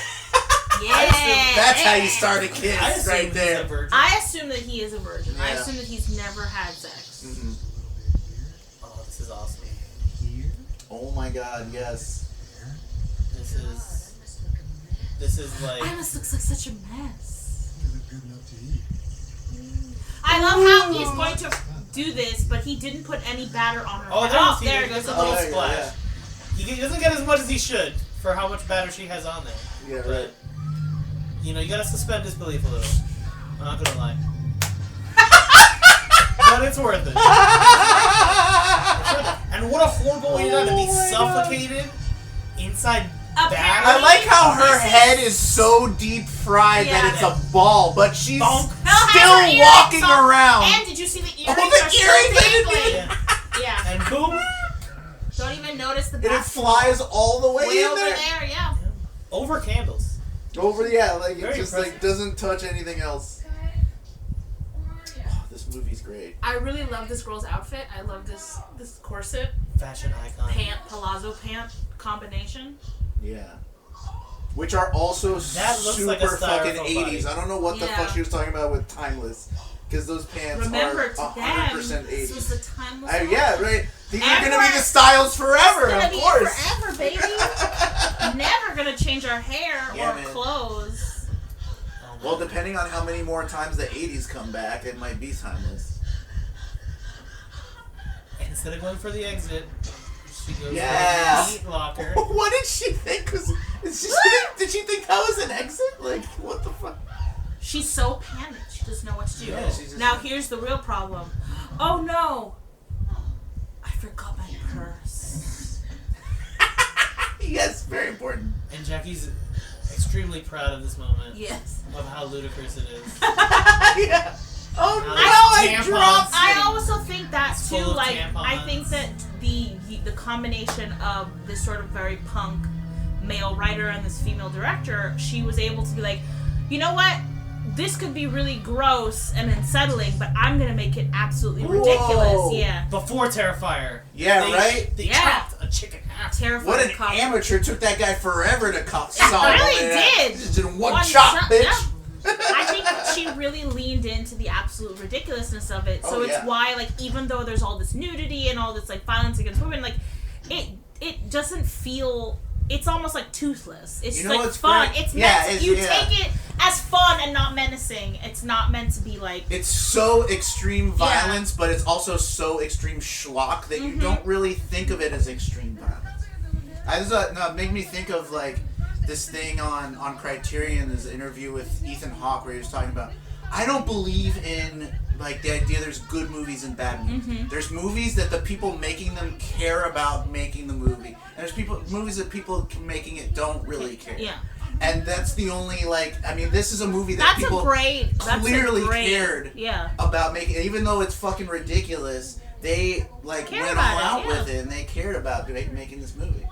Yeah, That's how you start a kiss, I assume right he's there. a virgin. I assume that he is a virgin. I Yeah. assume that he's never had sex. Mhm. Oh, this is awesome. Oh my god, yes. This is like... Iris looks like such a mess. You look good enough to eat. I love how he's going to do this, but he didn't put any batter on her. Oh, head. there There it goes goes. a A little little there you go, splash. He doesn't get as much as he should for how much batter she has on there. Yeah, But, right. you know, you gotta suspend disbelief a little. I'm not gonna lie. But it's worth it. It's worth it. And what a horrible way to die to be suffocated inside batter. I like how her This is- head is so deep fried Yeah. that it's a ball, but she's Bonk. Hell, have her still earrings walking on. around. And did you see the earrings? the are still earrings, I didn't dangling. Yeah. Yeah. And boom, Don't even notice the And it basketball. flies all the way, way in over there. there. Yeah. over candles. Over, yeah, like it Very just impressive. like doesn't touch anything else. Oh, this movie's great. I really love this girl's outfit. I love this corset, Fashion icon. palazzo pant combination. Yeah. Which are also That looks super like a fucking styrofoam 80s. body. I don't know what the Yeah. fuck she was talking about with timeless. Because those pants Remember, are to 100% them, 80s. this was the timeless. Yeah, right. These are gonna be Everyone- the styles forever, It's gonna of be course. forever, baby. Never gonna change our hair Yeah, or man. clothes. Well, depending on how many more times the 80s come back, it might be timeless. Instead of going for the exit, she goes Yeah. for the meat locker. What did she think? Did she think that was an exit? Like, what the fuck? She's so panicked. She doesn't know what to do. Yeah, she's just- Now here's the real problem. Oh no! I forgot my purse. Yes, very important. And Jackie's extremely proud of this moment. Yes. Of how ludicrous it is. Yeah. Oh no! I Tampons. dropped. I also think that It's too. full of Like, tampons. I think that the combination of this sort of very punk male writer and this female director, she was able to be like, you know what? This could be really gross and unsettling, but I'm gonna make it absolutely ridiculous. Whoa. Yeah. Before Terrifier. Yeah, right? They Yeah. chopped a chicken half. Terrifying. What an comedy. amateur! Took that guy forever to solve It really that. did. Just in one chop, bitch. Yeah. I think that she really leaned into the absolute ridiculousness of it. So Oh, it's yeah. why, like, even though there's all this nudity and all this, like, violence against women, like, it doesn't feel... It's almost like toothless. It's You know like what's fun. great? It's Yeah, meant to, it's- you yeah. take it as fun and not menacing. It's not meant to be like... It's so extreme violence, but it's also so extreme schlock that you don't really think of it as extreme violence. I just made me think of like this thing on Criterion, this interview with Ethan Hawke where he was talking about, I don't believe in like the idea there's good movies and bad movies. There's movies that the people making them care about making the movie, and there's movies that people making it don't really care. Yeah. And that's the only this is a movie that That's people clearly cared Yeah. about making it, even though it's fucking ridiculous. They like Cared went about all it, out yeah. with it, and they cared about making this movie.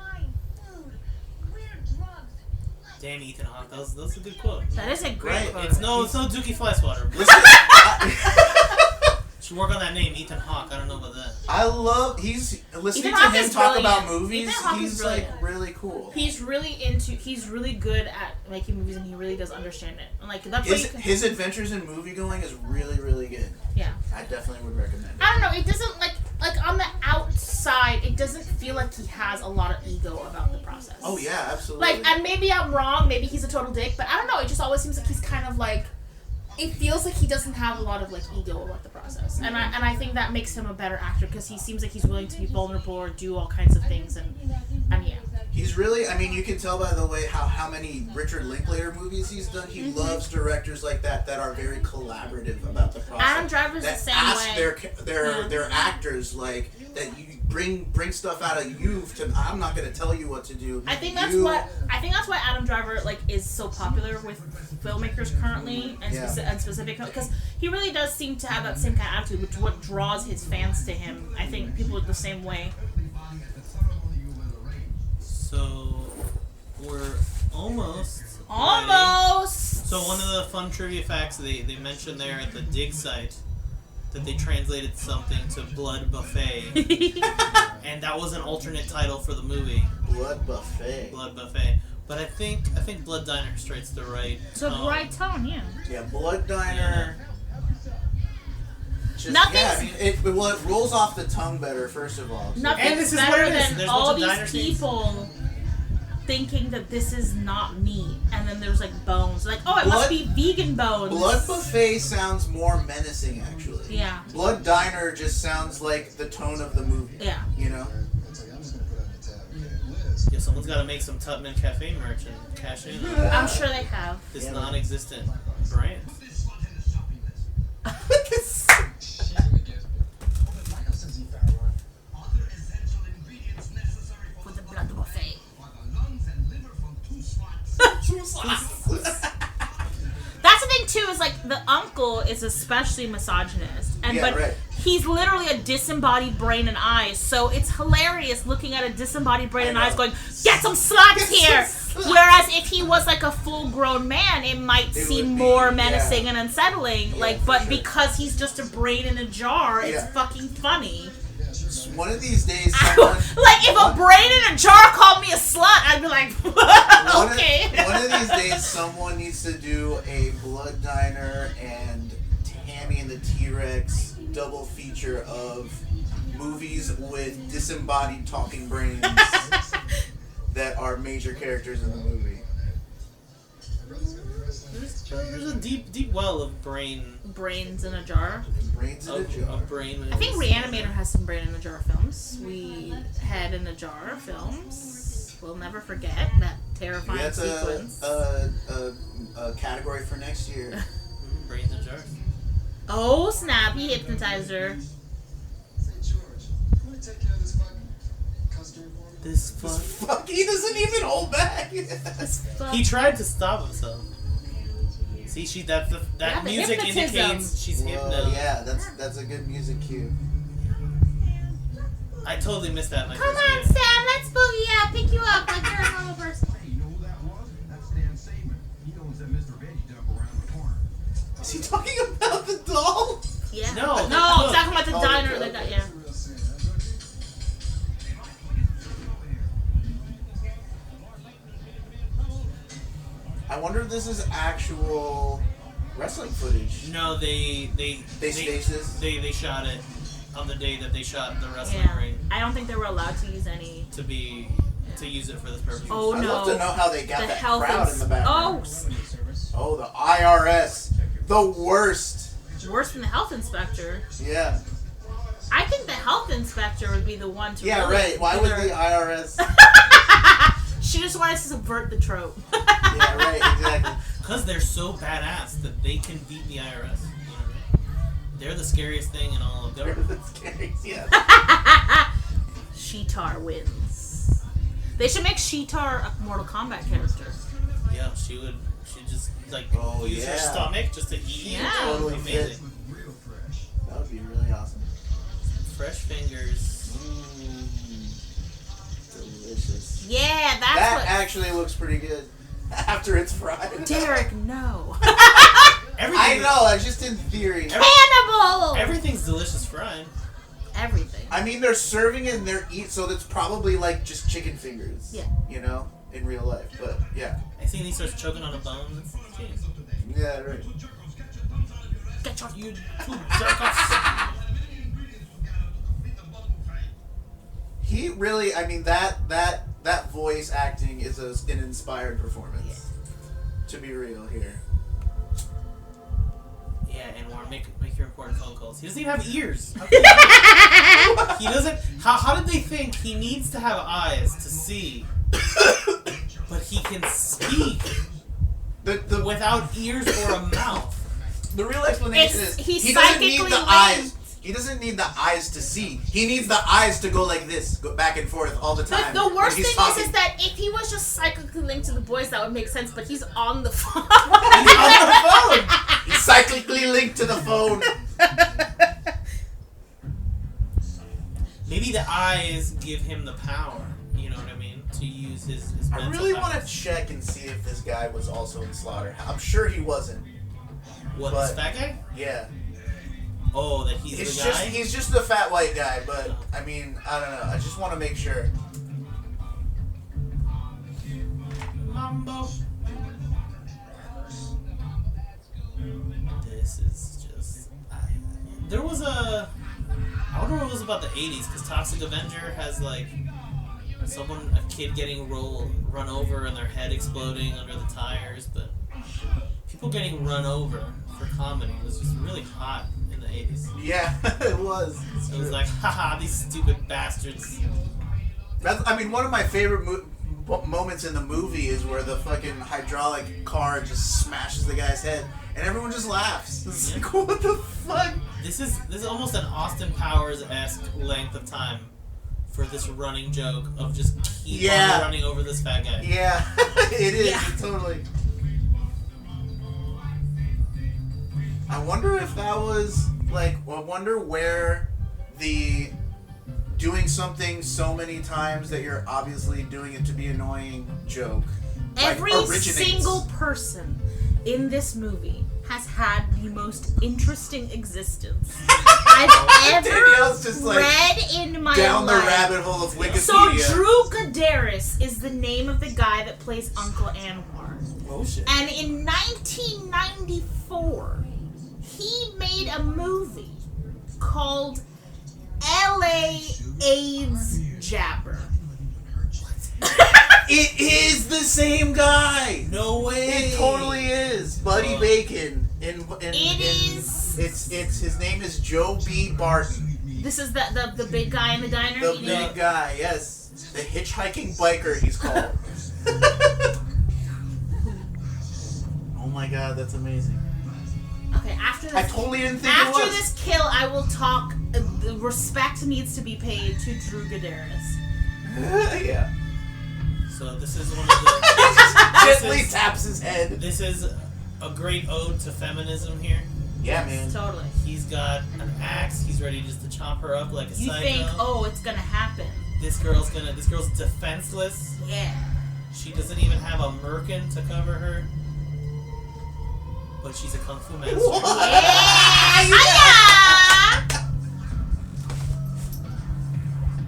Damn, Ethan Hawke. That was a good quote. That is a great Right. quote. It's no Dookie Flyswatter. Listen, Should work on that name, Ethan Hawke. I don't know about that. I love listening Ethan to Hawke him is talk about brilliant. movies. Ethan Hawke is He's like brilliant. really cool. He's really good at making movies, and he really does understand it. And like that's why His adventures in movie going is really, really good. yeah. I definitely would recommend it. I don't know. It doesn't like on the outside. It doesn't feel like he has a lot of ego about the process. Oh yeah, absolutely. Like, and maybe I'm wrong. Maybe he's a total dick, but I don't know. It just always seems like he's kind of like. It feels like he doesn't have a lot of like ego about the process, and I think that makes him a better actor because he seems like he's willing to be vulnerable or do all kinds of things, and yeah. He's really, you can tell by the way how many Richard Linklater movies he's done. He loves directors like that are very collaborative about the process. Adam Driver's that the same ask way. their actors like that you bring stuff out of you to. I'm not going to tell you what to do. I think that's why Adam Driver like is so popular with filmmakers currently and specific because he really does seem to have that same kind of attitude, which is what draws his fans to him. I think people are the same way. So we're almost. Almost. So one of the fun trivia facts they mentioned there at the dig site that they translated something to Blood Buffet, and that was an alternate title for the movie. Blood Buffet. Blood Buffet. But I think Blood Diner strikes the right. So right tone, yeah. Yeah, Blood Diner. Just, Nothing's- it rolls off the tongue better. First of all, Nothing's And this is better what it is. than There's all lots of diner these scenes. people thinking that this is not meat, and then there's like bones. Like, oh, it must Blood- be vegan bones. Blood Buffet sounds more menacing, actually. Yeah. Blood Diner just sounds like the tone of the movie. Yeah. You know? It's like, I'm just gonna put it on the tab. Okay, Liz. Yeah, someone's got to make some Tutman Cafe merch and cash in on I'm sure they have. this Yeah. non-existent brand. For the blood buffet. That's the thing too. Is like the uncle is especially misogynist, and Yeah, but right. he's literally a disembodied brain and eyes. So it's hilarious looking at a disembodied brain and I know. eyes going, "Get some sluts Get here." some sluts. Whereas if he was like a full-grown man, it might It seem would be, more menacing yeah. and unsettling. Yeah, like, for but sure. because he's just a brain in a jar, it's Yeah. fucking funny. One of these days, someone, Like if a brain in a jar called me a slut, I'd be like, okay. one of these days, someone needs to do a Blood Diner and Tammy and the T-Rex double feature of movies with disembodied talking brains that are major characters in the movie. There's a deep well of Brains in a jar. Brains in a jar. of brain. I think Reanimator has some brain in a jar films. We Head in a Jar films. We'll never forget that terrifying That's sequence. a category for next year. Brains and jars. Oh snap! He hypnotized her. Say, George, you wanna take care of this fucking customer for me? This fuck. Fuck, he doesn't even hold back. He tried to stop himself. See, that Yeah, the music hypnotism. indicates she's hypnotized. Yeah, that's a good music cue. I totally missed that in my Come first on, viewing. Sam, let's boogie out, pick you up like you're a normal person. Hey, you know who that was? That's Dan Saban. He owns that Mr. Veggie dump around the corner. Is he talking about the doll? Yeah. No, no, the I'm cook. talking about the Oh, diner. the The cook. yeah. I wonder if this is actual wrestling footage. No, they staged this? They shot it on the day that they shot the wrestling Yeah. ring I don't think they were allowed to use any. to use it for this purpose. Oh I'd no. love to know how they got The that health crowd in the background. Oh, the IRS. The worst. Worse than the health inspector. Yeah. I think the health inspector would be the one to. Yeah, really right. Why would figure- the IRS? She just wanted to subvert the trope. Yeah, right. Exactly. Because they're so badass that they can beat the IRS. You know what I mean? They're the scariest thing in all of government. That's scary. Yeah. Sheetar wins. They should make Sheetar a Mortal Kombat character. Yeah, she just like Oh, use her yeah. stomach just to eat. Yeah. Totally Amazing. fit. Real fresh. That would be really awesome. Fresh fingers. Delicious. Yeah, that's That what. actually looks pretty good after it's fried. Derek, no. Everything. I know, that's just in theory. Cannibal! Everything's delicious fried. Everything. I mean, they're serving it and they're so that's probably like just chicken fingers. Yeah. You know, in real life. But yeah. I think he starts choking on a bone. Jeez. Yeah, right. Get your You two jerk-offs. He really, I mean, that voice acting is an inspired performance. To be real here. Yeah, and Warren, make your important phone calls. He doesn't even have ears. He doesn't. How did they think he needs to have eyes to see, but he can speak The without ears or a mouth? the real explanation It's- is he he doesn't need psychically the linked. eyes. He doesn't need the eyes to see. He needs the eyes to go like this, go back and forth all the But time. the when worst he's thing talking. is that if he was just psychically linked to the boys, that would make sense. But he's on the phone. He's cyclically linked to the phone. Maybe the eyes give him the power. You know what I mean? To use his I mental really want to powers. check and see if this guy was also in Slaughterhouse. I'm sure he wasn't. What, but- this fat guy? Yeah. Oh, that he's It's the just guy? he's just the fat white guy, but I mean, I don't know. I just want to make sure. Mambo. This is just... there was a... I wonder what it was about the 80s, because Toxic Avenger has, like, a kid getting run over and their head exploding under the tires, but people getting run over for comedy was just really hot in the 80s. Yeah, it was. It was like, haha, these stupid bastards. I mean, one of my favorite moments in the movie is where the fucking hydraulic car just smashes the guy's head, and everyone just laughs. It's Yeah. like, what the fuck? This is almost an Austin Powers-esque length of time for this running joke of just keep on running over this fat guy. Yeah, it is. Yeah. Totally. I wonder if that was like. I wonder where the doing something so many times that you're obviously doing it to be annoying joke. Every originates. single person in this movie has had the most interesting existence I've Danielle's just, ever like, read in my down the life. rabbit hole of Wikipedia. So Drew Gadaris is the name of the guy that plays Uncle Anwar. Oh shit. And in 1994, he made a movie called L.A. AIDS Jabber. It is the same guy. No way. It totally is. Buddy Bacon. is. It's his name is Joe B. Barton. This is the big guy in the diner. The eating- big guy, yes. The hitchhiking biker, he's called. Oh my god, that's amazing. Okay, after this, I totally didn't think it after was. this kill, I will talk. The respect needs to be paid to Drew Gadaris Yeah. So this is one of the... Gently taps his head. This is a great ode to feminism here. Yeah, man. Totally. He's got an axe. He's ready just to chop her up like a You psycho. think, oh, it's gonna happen. This girl's defenseless. Yeah. She doesn't even have a merkin to cover her. But she's a kung fu master.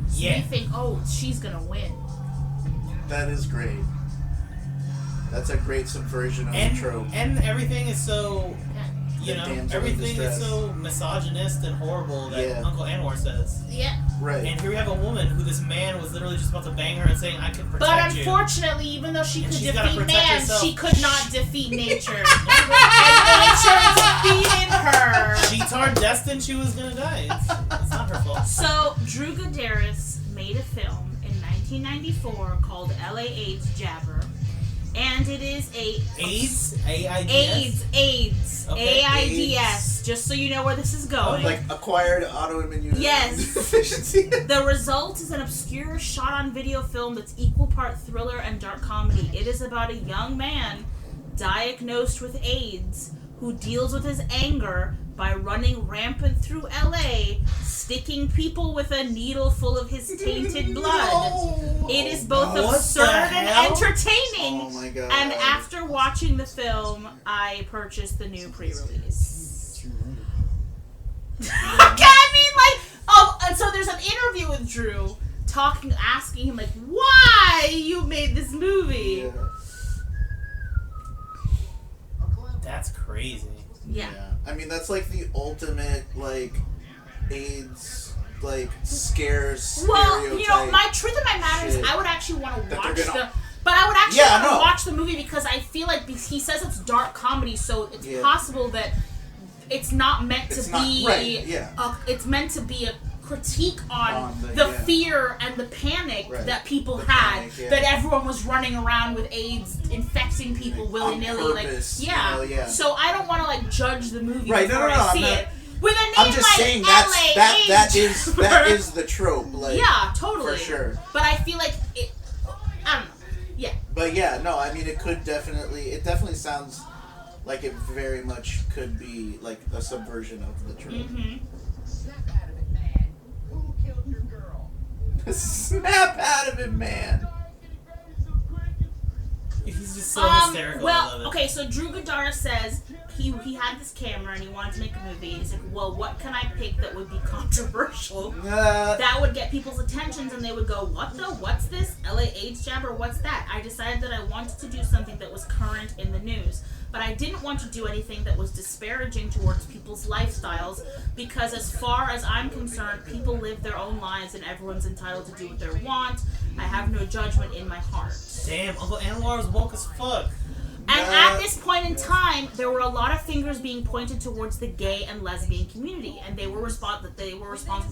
So Yeah. you think, oh, she's gonna win. That is great. That's a great subversion of the trope. And everything is so, you The know, damsel in everything is distress. so misogynist and horrible that Yeah. Uncle Anwar says. Yeah. Right. And here we have a woman who this man was literally just about to bang her and saying, I can protect But you. unfortunately, even though she And could she's gotta defeat protect man, herself. she could not defeat nature. And nature defeated her. She told destined she was going to die. It's not her fault. So, Drew Gadaris made a film in 1994 called LA AIDS Jabber. And it is a... AIDS? AIDS? AIDS. Okay, AIDS. Just so you know where this is going. Like acquired autoimmune Yes. deficiency. The result is an obscure shot-on-video film that's equal part thriller and dark comedy. It is about a young man diagnosed with AIDS who deals with his anger by running rampant through LA, sticking people with a needle full of his tainted blood. It is both What absurd the and hell? entertaining. Oh my god. And after watching the film, I purchased the new pre-release. Okay, I mean, like, and so there's an interview with Drew asking him, like, why you made this movie? Yeah. That's crazy. Yeah. I mean, that's like the ultimate, like, AIDS, like, scares Well, stereotype. you know, my truth of my matter is shit. I would actually want to That watch they're gonna- but I would actually Yeah, want to no. watch the movie because I feel like he says it's dark comedy, so it's Yeah. possible that it's not meant It's to not- be right, yeah. it's meant to be a critique on On the- the yeah. fear and the panic Right. that people The had, panic, yeah. that everyone was running around with AIDS, infecting people willy-nilly, purpose, like, you know, yeah. So I don't want to, like, judge the movie Right, before no, I I'm see not- it. With a name I'm just like saying LA that AIDS that is the trope, like, yeah, totally. for sure. But I feel like it. I don't know. Yeah. But yeah, no, I mean, it definitely sounds like it very much could be like a subversion of the trope. Mm-hmm. Snap out of it, man. Who killed your girl? Snap out of it, man. He's just so hysterical. I love Well, it. okay, so Drew Goddard says he had this camera and he wanted to make a movie. He's like, well, what can I pick that would be controversial? That would get people's attentions and they would go, what's this? LA AIDS Jabber, what's that? I decided that I wanted to do something that was current in the news. But I didn't want to do anything that was disparaging towards people's lifestyles because as far as I'm concerned, people live their own lives and everyone's entitled to do what they want. I have no judgment in my heart. Damn, Uncle Anwar is woke as fuck. And at this point in time, there were a lot of fingers being pointed towards the gay and lesbian community, and they were responsible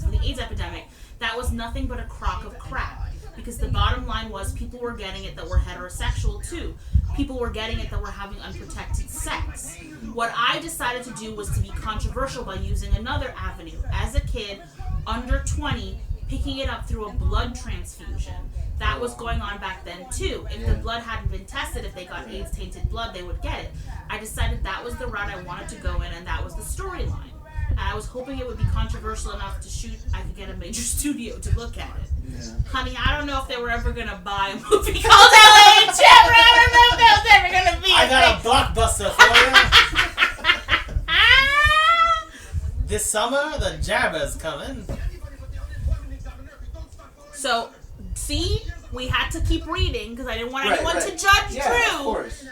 for the AIDS epidemic. That was nothing but a crock of crap, because the bottom line was people were getting it that were heterosexual too. People were getting it that were having unprotected sex. What I decided to do was to be controversial by using another avenue. As a kid, under 20, picking it up through a blood transfusion. That was going on back then too. If the blood hadn't been tested, if they got AIDS tainted blood, they would get it. I decided that was the route I wanted to go in, and that was the storyline. And I was hoping it would be controversial enough to shoot. I could get a major studio to look at it. Yeah. Honey, I don't know if they were ever gonna buy a movie called LA Jabber. I don't know if that was ever gonna be. I got a blockbuster for you. This summer, the Jabber's coming. So, see, we had to keep reading because I didn't want Right, anyone right. to judge Yeah, Drew. of course.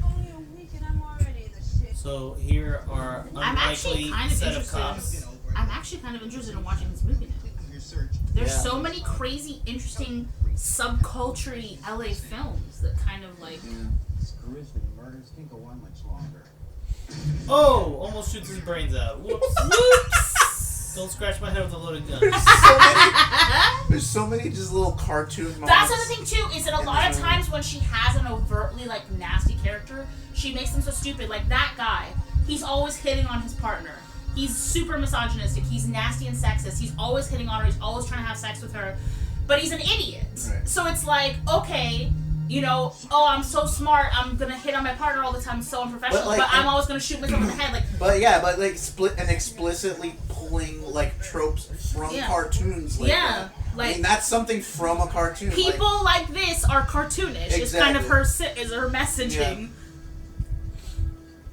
Only a week and I'm already in the shit. So here are I'm actually unlikely kind of set of cops. interested. I'm actually kind of interested in watching this movie now. Your search. There's Yeah. so many crazy, interesting subculture LA films that kind of like. These grisly murders can't go on much longer. Oh, almost shoots his brains out. Whoops. Whoops! Don't scratch my head with a loaded gun. There's so many just little cartoon moments. That's the other thing too, is that a in lot of this movie. times when she has an overtly like nasty character, she makes them so stupid. Like that guy, he's always hitting on his partner. He's super misogynistic. He's nasty and sexist. He's always hitting on her. He's always trying to have sex with her. But he's an idiot. Right. So it's like, okay, you know, oh, I'm so smart. I'm going to hit on my partner all the time. So unprofessional. But I'm always going to shoot myself in the head. Like, but split and explicitly pulling like tropes from cartoons. Like that. Like, I mean, that's something from a cartoon. People like this are cartoonish. It's kind of her messaging. Yeah.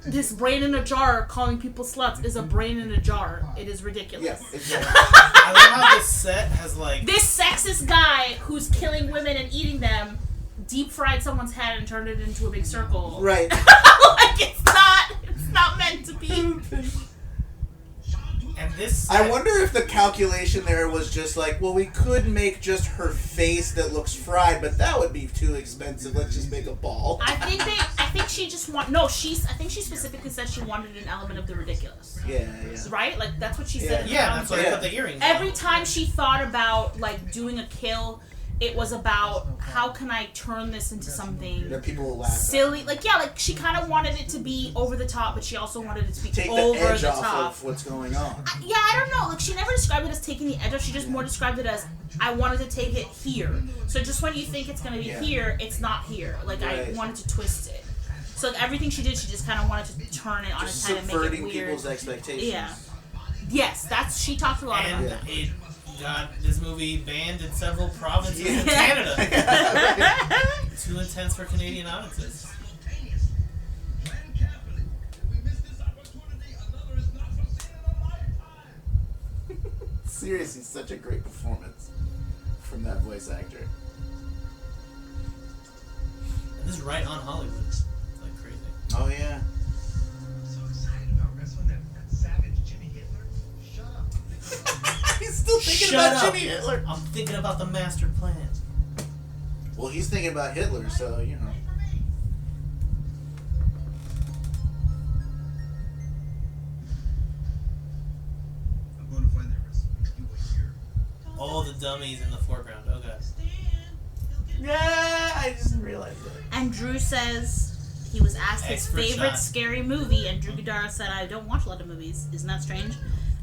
This brain in a jar calling people sluts is a brain in a jar. It is ridiculous. Yeah, exactly. I love how this set has like this sexist guy who's killing women and eating them deep fried someone's head and turned it into a big circle. Right. Like it's not meant to be. And this I wonder if the calculation there was just like, well, we could make just her face that looks fried, but that would be too expensive. Let's just make a ball. I think she just I think she specifically said she wanted an element of the ridiculous. Yeah. Right? Like that's what she said. Yeah, that's why I put the earrings. Every time she thought about like doing a kill, it was about how can I turn this into something that people will laugh silly. Like she kind of wanted it to be over the top, but she also wanted it to be Take over the edge the off top. of what's going on. I don't know. Like she never described it as taking the edge off. She just more described it as I wanted to take it here. So just when you think it's gonna be here, it's not here. Like I wanted to twist it. So everything she did, she just kind of wanted to turn it on its head and make it weird. Subverting people's expectations. Yeah. Yes, she talked a lot about that. It got this movie banned in several provinces in Canada. Too intense for Canadian audiences. Seriously, such a great performance from that voice actor. And this is right on Hollywood. It's like crazy. Oh yeah. I'm so excited about wrestling that savage Jimmy Hitler. Shut up. He's still thinking Shut about up. Jimmy Hitler. I'm thinking about the master plan. Well, he's thinking about Hitler, so you know. I'm going to find that wrestling. You wait here. All the dummies in the foreground. Oh god. Yeah, I just realized that. And Drew says he was asked his Expert favorite shot. scary movie, and Drew Gadara said, I don't watch a lot of movies. Isn't that strange?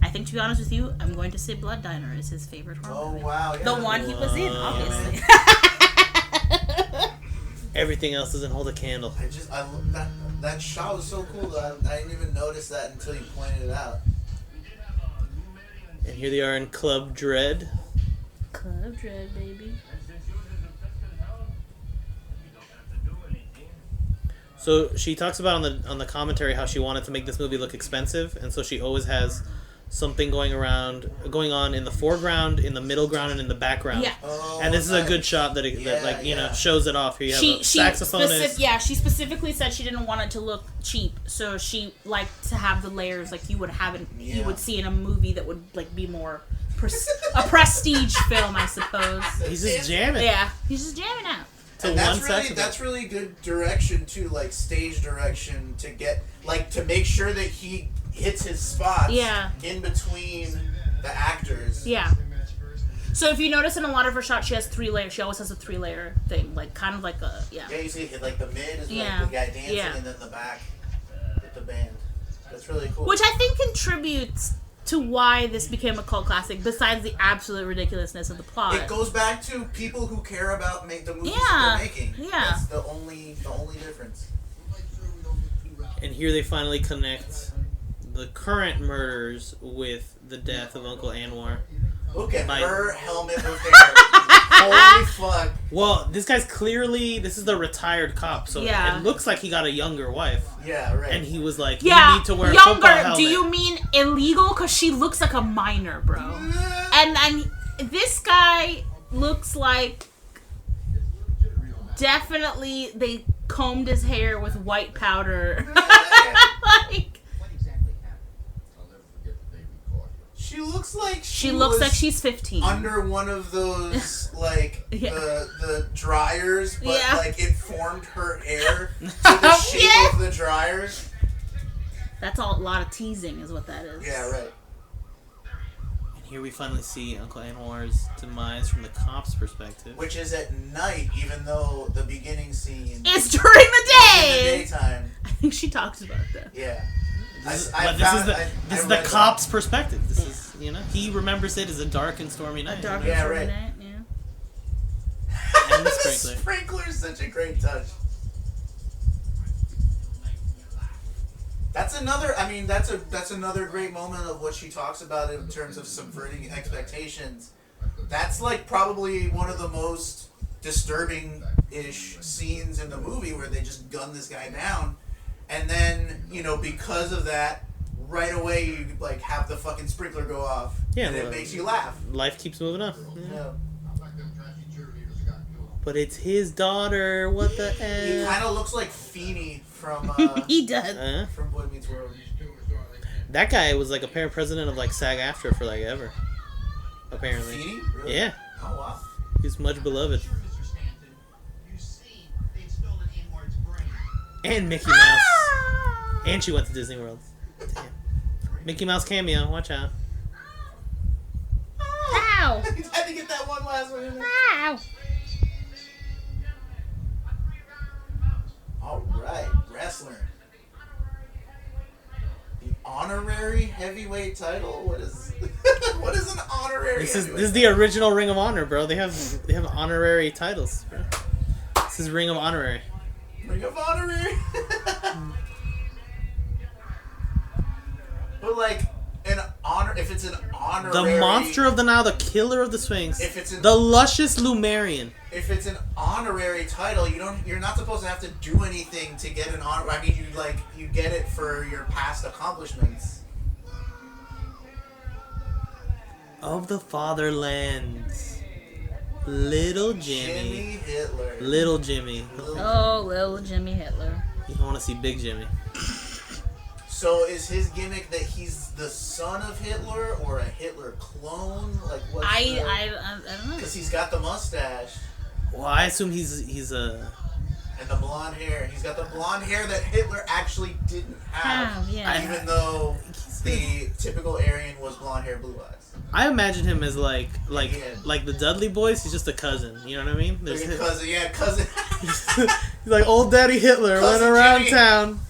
I think, to be honest with you, I'm going to say Blood Diner is his favorite horror movie. Wow. Yeah. The one he was in, obviously. Everything else doesn't hold a candle. That shot was so cool that I didn't even notice that until you pointed it out. And here they are in Club Dread. Club Dread, baby. So she talks about on the commentary how she wanted to make this movie look expensive, and so she always has something going on in the foreground, in the middle ground, and in the background. Yeah. Oh, And this is a nice. good shot that shows it off. Here you have a saxophonist. She specifically said she didn't want it to look cheap, so she liked to have the layers like you would have you would see in a movie that would like be more a prestige film, I suppose. He's just jamming. Yeah, he's just jamming out. And that's really good direction too, like stage direction to get to make sure that he hits his spots in between the actors. Yeah. So if you notice in a lot of her shots, she has 3 layers. She always has a 3-layer thing, like kind of like a Yeah, you see like the mid is like the guy dancing, and then the back with the band. That's really cool. Which I think contributes to why this became a cult classic, besides the absolute ridiculousness of the plot. It goes back to people who care about the movies that they're making. Yeah. That's the only difference. And here they finally connect the current murders with the death of Uncle Anwar. Look at her helmet with hair. Holy fuck. Well, this guy's this is the retired cop, so it looks like he got a younger wife. Yeah, right. And he was like, you need to wear a football helmet. Do you mean illegal? Because she looks like a minor, bro. And this guy looks like definitely they combed his hair with white powder. Like, What exactly happened? I'll never forget the day we caught you. She looks like she looks like she's 15. Under one of those the dryers, but like it formed her hair to the shape of the dryers. That's a lot of teasing, is what that is. Yeah, right. And here we finally see Uncle Anwar's demise from the cop's perspective. Which is at night, even though the beginning scene is during the day. In the daytime. I think she talks about that. Yeah. This I is found- the I this is read the that. cop's perspective. This is he remembers it as a dark and stormy night. Dark Yeah, and right. Night, yeah. And the The sprinkler. sprinkler's such a great touch. That's another. I mean, that's another great moment of what she talks about in terms of subverting expectations. That's like probably one of the most disturbing-ish scenes in the movie where they just gun this guy down, and then because of that, right away you like have the fucking sprinkler go off, Yeah, and it well, makes you laugh. Life keeps moving on. Yeah. Not like them trashy cheerleaders got killed. But it's his daughter. What the He hell? kind of looks like Feeney from He does. from Boy Meets World. That guy was like a parent president of like SAG-AFTRA for like ever. Apparently. Feeney? Really? Yeah. Oh wow. He's much beloved. Mr. Stanton, you see, they'd stolen Inward's brain. And Mickey Mouse. And she went to Disney World. Damn. Mickey Mouse cameo. Watch out. Ow! I had to get that one last one in there. Ow! All right, wrestler. The honorary heavyweight title. What is? What is an honorary? This is heavyweight the original Ring of Honor, bro. They have honorary titles, bro. This is Ring of Honorary. Ring of Honorary. But like an honor, if it's an honorary, The Monster of the Nile, the Killer of the Sphinx, If it's an- the Luscious Lumerian. if it's an honorary title, you're not supposed to have to do anything to get an honor. I mean, you get it for your past accomplishments. Of the Fatherlands. Little Jimmy Jimmy. Hitler. Little Jimmy. Oh, little Jimmy Hitler. You don't want to see Big Jimmy. So is his gimmick that he's the son of Hitler or a Hitler clone? Like what? I don't know. Because he's got the mustache Well, I assume he's a... and the blonde hair. He's got the blonde hair that Hitler actually didn't have. Yeah. Even though the typical Aryan was blonde hair, blue eyes. I imagine him as like Yeah. the Dudley Boys. He's just a cousin. You know what I mean? Like There's a cousin, yeah, cousin. he's like old Daddy Hitler Cousin went around Jimmy. town,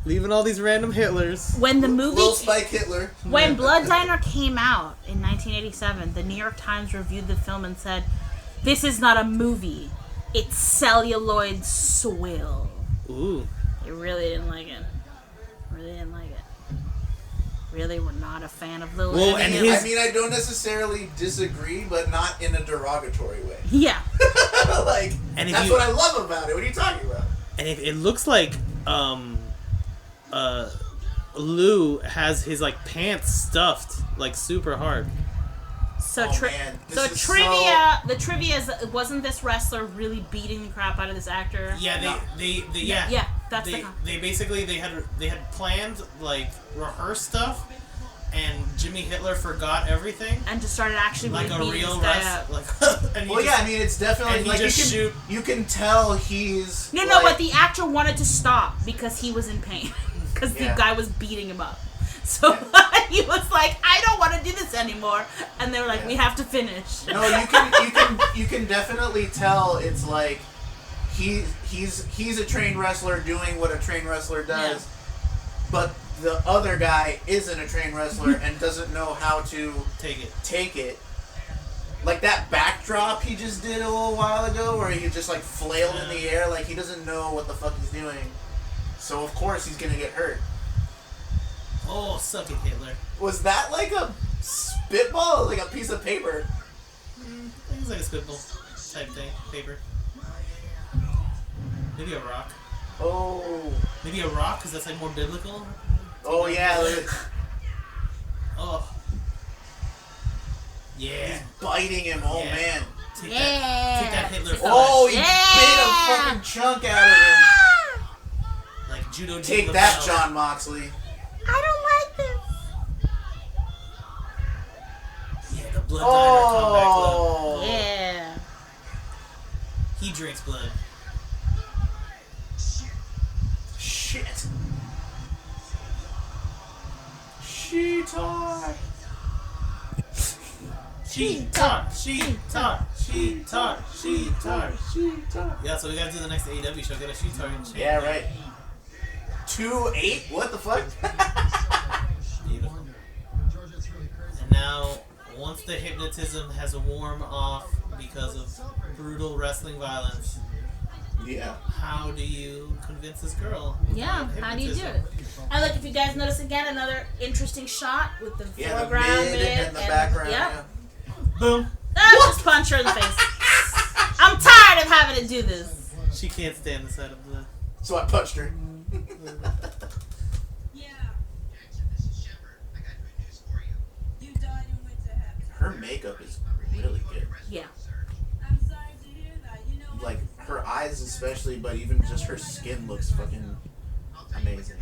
leaving all these random Hitlers. When the movie, Little Spike Hitler. when Blood Diner came out in 1987, the New York Times reviewed the film and said, "This is not a movie; it's celluloid swill." Ooh. They really didn't like it. Really didn't like it. Really were not a fan of Lil Well, Uzi. and I mean, I don't necessarily disagree, but not in a derogatory way. Yeah. Like, And if that's you- what I love about it. What are you talking about? And it looks like Lou has his like pants stuffed like super hard. So, Oh, man. This so is trivia. The trivia is, wasn't this wrestler really beating the crap out of this actor? Yeah, they Yeah, that's they, the. they basically they had planned like rehearse stuff, and Jimmy Hitler forgot everything And just started actually like really a beating real this guy wrestler. up. Like, and he Well, just- yeah, I mean, it's definitely and he like just you can tell he's No, like, but the actor wanted to stop because he was in pain. Because Yeah. the guy was beating him up. So he was like, I don't want to do this anymore. And they were like, we have to finish. No, you can definitely tell it's like he's a trained wrestler doing what a trained wrestler does, but the other guy isn't a trained wrestler and doesn't know how to take it. Like that backdrop he just did a little while ago, where he just like flailed in the air, like he doesn't know what the fuck he's doing. So of course he's gonna get hurt. Oh, suck it, Hitler. Was that like a spitball, or like a piece of paper? I think it's like a spitball type thing, paper. Maybe a rock. Oh. Maybe a rock, because that's like more biblical. Oh yeah. Oh. Yeah. Biting him. Oh Yeah. man. Take that Hitler flesh. Oh, he bit a fucking chunk out of him. Like judo. Take that, John Moxley. I don't like this. Yeah, the Blood Diner Combat Club. Oh. Yeah. He drinks blood. Shit. She-tar. Yeah, so we gotta do the next AEW show. Get a sheetar and shit. Yeah, right. 2'8"? What the fuck? Beautiful. And now, once the hypnotism has worn off because of brutal wrestling violence, Yeah. how do you convince this girl? Yeah, how do you do it? And look, if you guys notice again, another interesting shot with the Yeah, the foreground, mid and the background. Yep. Yeah. Boom. Just punch her in the face. I'm tired of having to do this. She can't stand the sight of the... So I punched her. You died and went to heaven. Her makeup is really good. Yeah. I'm sorry to hear that. You know Like, her eyes especially, but even just her skin looks fucking amazing.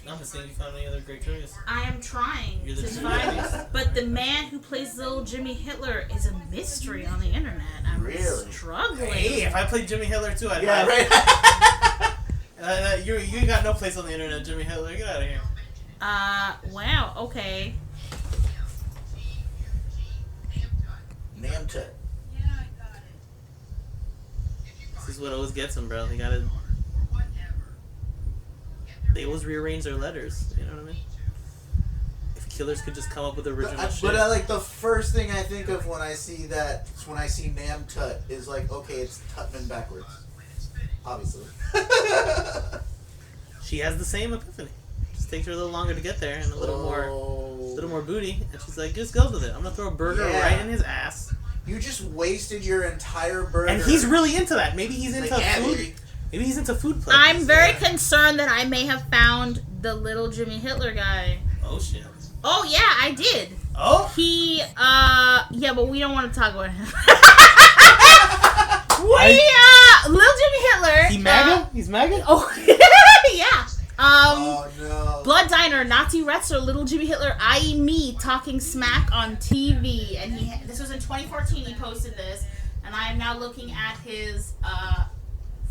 I'm just saying you found any other great choice. I am trying You're to the find genius. it. But the man who plays little Jimmy Hitler is a mystery on the internet. I'm Really? struggling. Hey, if I played Jimmy Hitler too, I'd Yeah, right. You got no place on the internet, Jimmy Hitler. Get out of here. Wow, okay. Namtut. Yeah, I got it. This is what always gets them, bro. They always rearrange their letters. You know what I mean? If killers could just come up with original shit. But like the first thing I think of when I see Namtut is like, okay, it's Tutman backwards. Obviously. She has the same epiphany. Just takes her a little longer to get there and a little more booty, and she's like, just goes with it. I'm gonna throw a burger right in his ass. You just wasted your entire burger. And he's really into that. Maybe he's into food. Baby. Maybe he's into food plays. I'm very concerned that I may have found the little Jimmy Hitler guy. Oh shit. Oh yeah, I did. Oh? He yeah, but we don't want to talk about him. Little Jimmy Hitler. He MAGA? He's MAGA? Oh yeah. Oh no. Blood Diner, Nazi wrestler, little Jimmy Hitler, i.e. me, talking smack on TV, and this was in 2014. He posted this, and I am now looking at his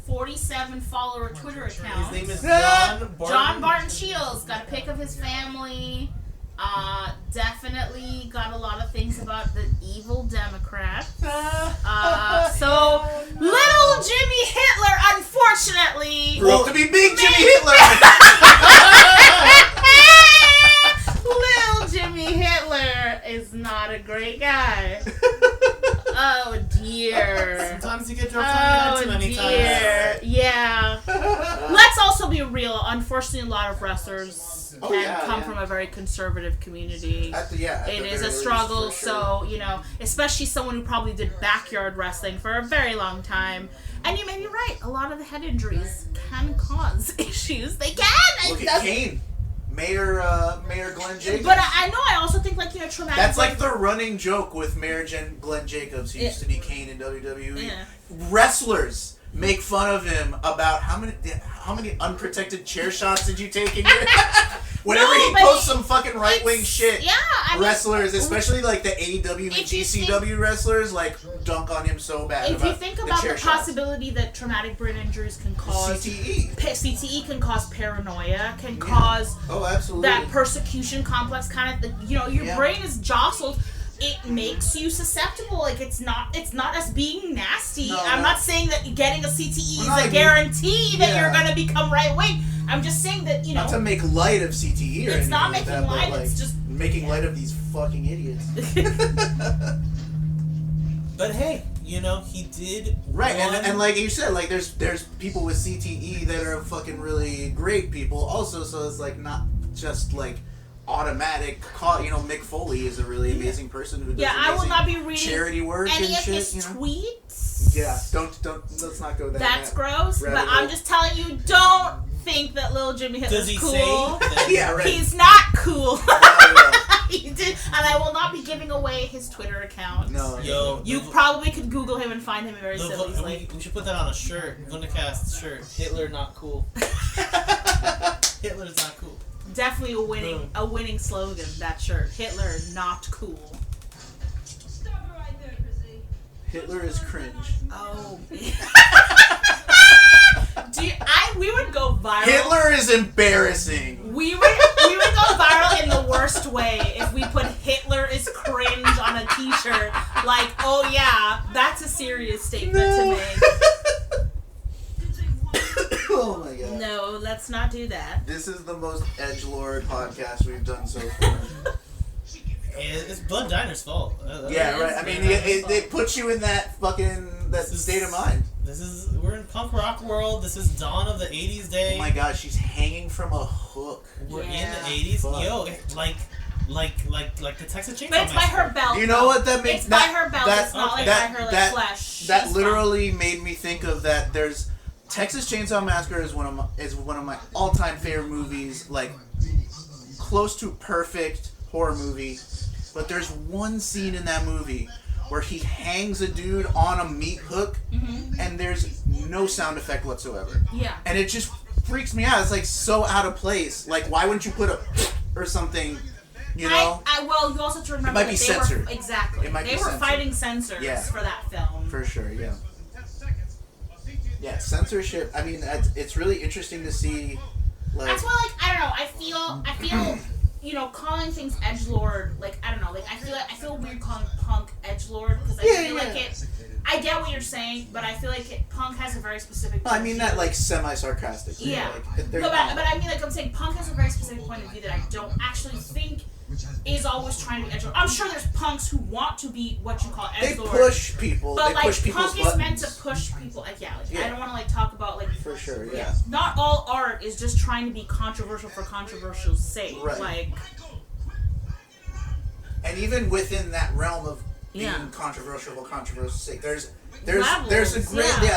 47 follower Twitter account. His name is John Barton. John Barton Shields. Got a pic of his family. Definitely got a lot of things about the evil Democrats. So little Jimmy Hitler, unfortunately, Grew up to be big Jimmy Hitler. little Jimmy Hitler is not a great guy. Oh dear. Sometimes you get dropped on too many times. Yeah. Let's also be real. Unfortunately, a lot of wrestlers come from a very conservative community. It is a struggle. So, especially someone who probably did backyard wrestling for a very long time. And you may be right. A lot of the head injuries can cause issues. They can. Look at Kane. Mayor Glenn Jacobs. But I know. I also think traumatic. That's like the running joke with Mayor Glenn Jacobs, who used to be Kane in WWE. Yeah. Wrestlers make fun of him about how many unprotected chair shots did you take in your whenever he posts some fucking right wing shit. Yeah, wrestlers, especially like the AEW and GCW wrestlers, like dunk on him so bad. If you think about the possibility that traumatic brain injuries can cause CTE can cause paranoia, can cause absolutely that persecution complex kind of your brain is jostled. It makes you susceptible. Like it's not us being nasty. I'm not saying that getting a CTE is a guarantee that you're gonna become right wing. I'm just saying that not to make light of CTE or it's not like making that, light. like, It's just making light of these fucking idiots. But hey, he did right, and like you said, like there's people with CTE that are fucking really great people also. So it's like not just like automatic. Mick Foley is a really amazing person who does I will not be reading charity work any and of shit. his tweets. Yeah, don't let's not go there. That's gross. But I'm just telling you, don't think that little Jimmy Hitler's cool. Yeah, right. He's not cool. He did, and I will not be giving away his Twitter account. No. You probably could Google him and find him very silly. We should put that on a shirt. Vundacast shirt. Hitler not cool. Hitler's not cool. Definitely a winning slogan. That shirt. Hitler not cool. Stop it right there, Chrissy. Hitler is cringe. Oh. We would go viral. Hitler is embarrassing. We would go viral in the worst way if we put Hitler is cringe on a t-shirt. Like, oh yeah, that's a serious statement to make. Oh my god. No, let's not do that. This is the most edgelord podcast we've done so far. It's Blood Diner's fault. Yeah, right. I mean, it puts you in that state of mind. We're in punk rock world. This is dawn of the 80s day. Oh my god, she's hanging from a hook. We're in the 80s. Fuck. Yo, like the Texas Chainsaw But it's by her belt. You know what that makes? It's by her belt. It's not like by her like flesh. That She's literally made me think of that. There's Texas Chainsaw Massacre is one of my all-time favorite movies. Like close to perfect horror movie. But there's one scene in that movie where he hangs a dude on a meat hook, and there's no sound effect whatsoever. Yeah. And it just freaks me out. It's like so out of place. Like, why wouldn't you put a or something? You know. Well, you also have to remember it might be that they censored. were exactly. It might they be were censored. fighting censors Yeah. for that film. For sure, yeah. Yeah, censorship. I mean, it's really interesting to see. Like, That's why, like, I don't know. I feel, you know, calling things edgelord, like, I don't know, like, I feel weird calling punk edgelord because I feel like it. I get what you're saying, but I feel like punk has a very specific. I mean that like semi-sarcastically. Yeah, like, but I mean, like, I'm saying punk has a very specific point of view that I don't actually think is always trying to be edgelord. I'm sure there's punks who want to be what you call they edgelord. push people. But they like push people's punk buttons. is meant to push people. Like yeah. I don't want to like talk about like For sure, yeah. Not all art is just trying to be controversial for controversial's sake. Right. Like. And even within that realm of being controversial for controversial's sake, there's a great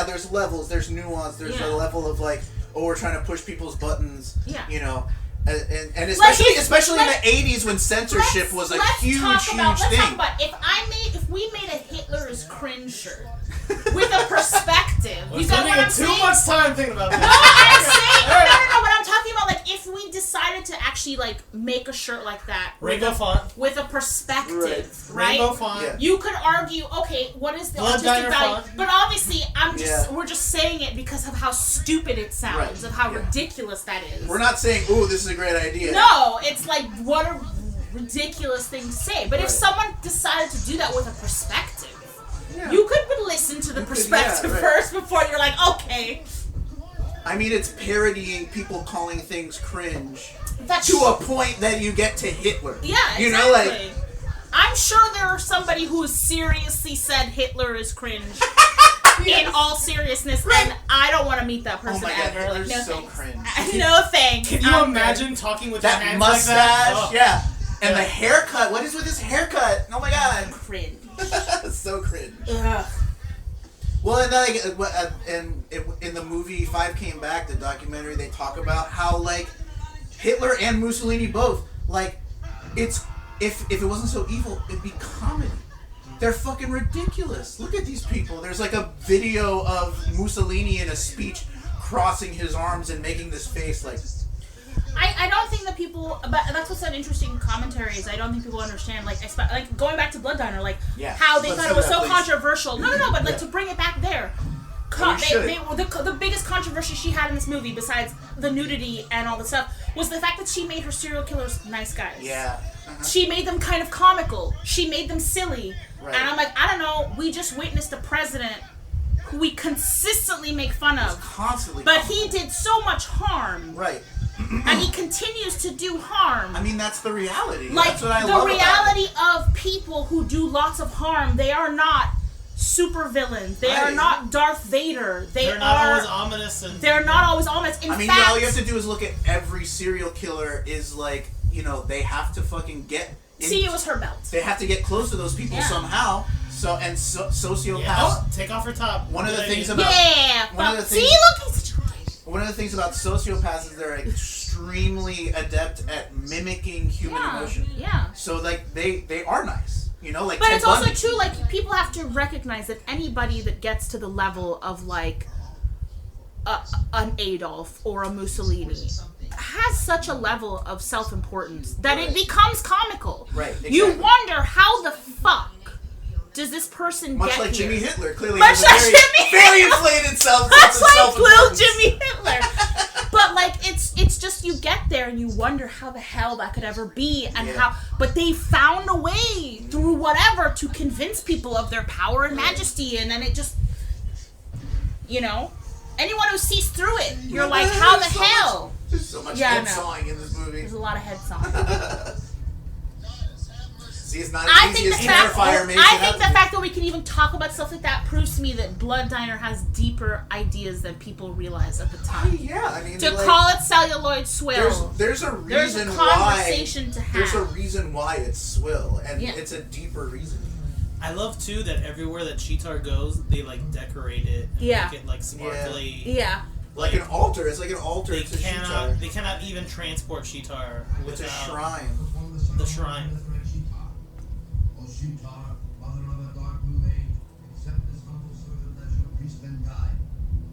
there's levels, there's nuance, there's a level of like, oh, we're trying to push people's buttons. Yeah. You know. And especially in the 80s when censorship was a huge thing. Let's talk about if we made a Hitler is cringe shirt with a perspective. You got what I'm saying? Too much time thinking about that. No, I'm saying no. What I'm talking about, like, if we decided to actually like make a shirt like that, rainbow font with a perspective, right? Rainbow font. Yeah. You could argue, okay, what is the Blood artistic value? font. But obviously, we're just saying it because of how stupid it sounds, of how ridiculous that is. We're not saying, ooh, this is a great idea. No, it's like, what a ridiculous thing to say. But if someone decided to do that with a perspective, you could listen to the perspective first before you're like, okay. I mean, it's parodying people calling things cringe to a point that you get to Hitler. Yeah, exactly. You know, like, I'm sure there is somebody who has seriously said Hitler is cringe. In all seriousness, and I don't want to meet that person ever. Hitler's like, no so thanks. cringe. No thanks. Can you imagine talking with your that hands mustache? like that? Oh. Yeah. And the haircut. What is with his haircut? Oh my god. Cringe. So cringe. Ugh. Well, and like, in the movie Five Came Back, the documentary, they talk about how like Hitler and Mussolini both like it's if it wasn't so evil, it'd be comedy. They're fucking ridiculous. Look at these people. There's like a video of Mussolini in a speech crossing his arms and making this face like. I don't think that people, but that's what's an interesting commentary is I don't think people understand, like going back to Blood Diner, like how they thought it was so controversial. No, but like to bring it back there. The biggest controversy she had in this movie, besides the nudity and all the stuff, was the fact that she made her serial killers nice guys. Yeah. She made them kind of comical. She made them silly. Right. And I'm like, I don't know, we just witnessed a president who we consistently make fun of. Constantly. But he did so much harm. Right. And he continues to do harm. I mean, that's the reality. Like, that's what I love the reality of people who do lots of harm, they are not super villains. They are not Darth Vader. They're not always ominous. They're not always ominous. In fact, all you have to do is look at every serial killer is like, you know, they have to fucking get... See, it was her belt. They have to get close to those people somehow. Sociopaths... Yeah. Oh, take off her top. One of the things about... See, look, he's such a one of the things about sociopaths is they're extremely adept at mimicking human emotion. Yeah. So, like, they are nice. You know, like but Ted it's also Bundy. true, like, people have to recognize that anybody that gets to the level of, like, an Adolf or a Mussolini has such a level of self-importance that it becomes comical. Right, exactly. You wonder how the fuck does this person Much get like here? Jimmy Hitler, clearly Much has like a very inflated self. Much like little Jimmy Hitler. But like it's just you get there and you wonder how the hell that could ever be and how. But they found a way through whatever to convince people of their power and majesty, and then it just, you know. anyone who sees through it, you're like, how the hell? There's so much Yeah, I head know. sawing in this movie. There's a lot of head sawing. See, it's not I as think easy as Terrifier makes I it think out the to be. fact that we can even talk about stuff like that proves to me that Blood Diner has deeper ideas than people realize at the time. Yeah, I mean, To like, call it celluloid swill, there's a there's reason a why. conversation to have. There's a reason why it's swill, and Yeah. it's a deeper reason. I love too that everywhere that Cheetar goes, they like decorate it and Yeah. make it like sparkly. Yeah. Like an altar. It's like an altar They to cannot. Cheetar. They cannot even transport Cheetar It's a without shrine. the shrine. O Sheetar, mother of the dark blue age, accept this humble servant as your priest and guide.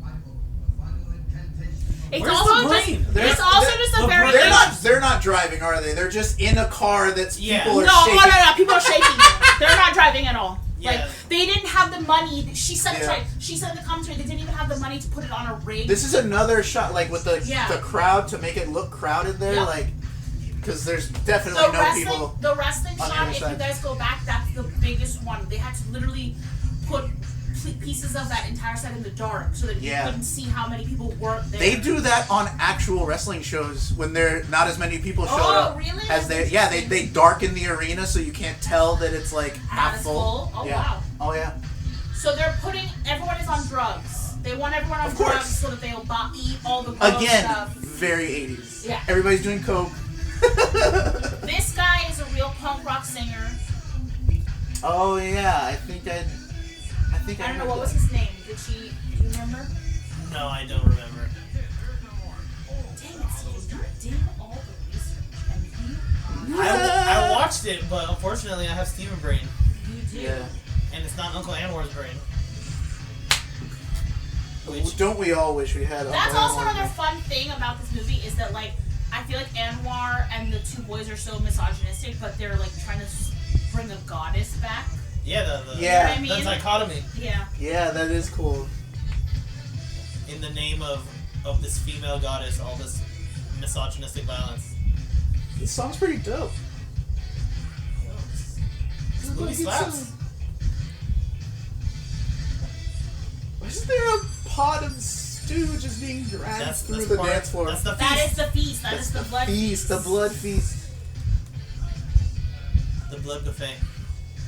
I hope the final incantation. It's Where's also the brain? just They're- it's also they're- just a the very brain- They're not driving, are they? They're just in a car that's Yeah. people are no, shaking. no, people are shaking them. They're not driving at all. Yeah. Like they didn't have the money. She said it Yeah. right. She said in the commentary they didn't even have the money to put it on a rig. This is another shot, like with the Yeah. crowd to make it look crowded there, Yep. like because there's definitely no people. The wrestling on the shot, other if you side. guys go back, that's the biggest one. They had to literally put pieces of that entire set in the dark so that Yeah. you couldn't see how many people weren't there. They do that on actual wrestling shows when there not as many people showed Oh, up. really? As they, yeah, they darken the arena so you can't tell that it's like half as full. full? Oh, yeah. wow. Oh yeah. So they're putting everyone is on drugs. They want everyone on Of course. drugs so that they'll eat all the gross Again, stuff. very 80s. Yeah. Everybody's doing coke. This guy is a real punk rock singer. Oh yeah, I think I I don't know heard what was that. his name. Do you remember? No, I don't remember. Dang it, Steve, you did all the research, and I watched it, but unfortunately, I have Steven brain, you do. Yeah. and it's not Uncle Anwar's brain. Which Don't we all wish we had? That's Uncle also Anwar? another fun thing about this movie is that like I feel like Anwar and the two boys are so misogynistic, but they're like trying to bring a goddess back. yeah, the Yeah. You know what I the mean? dichotomy Yeah. Yeah, that is cool. in the name of this female goddess, all this misogynistic violence. This song's pretty dope. This movie slaps. Isn't there a pot of stew just being dragged through the part- dance floor? That's the That feast. is the feast. That is the blood feast, the blood feast. The blood buffet.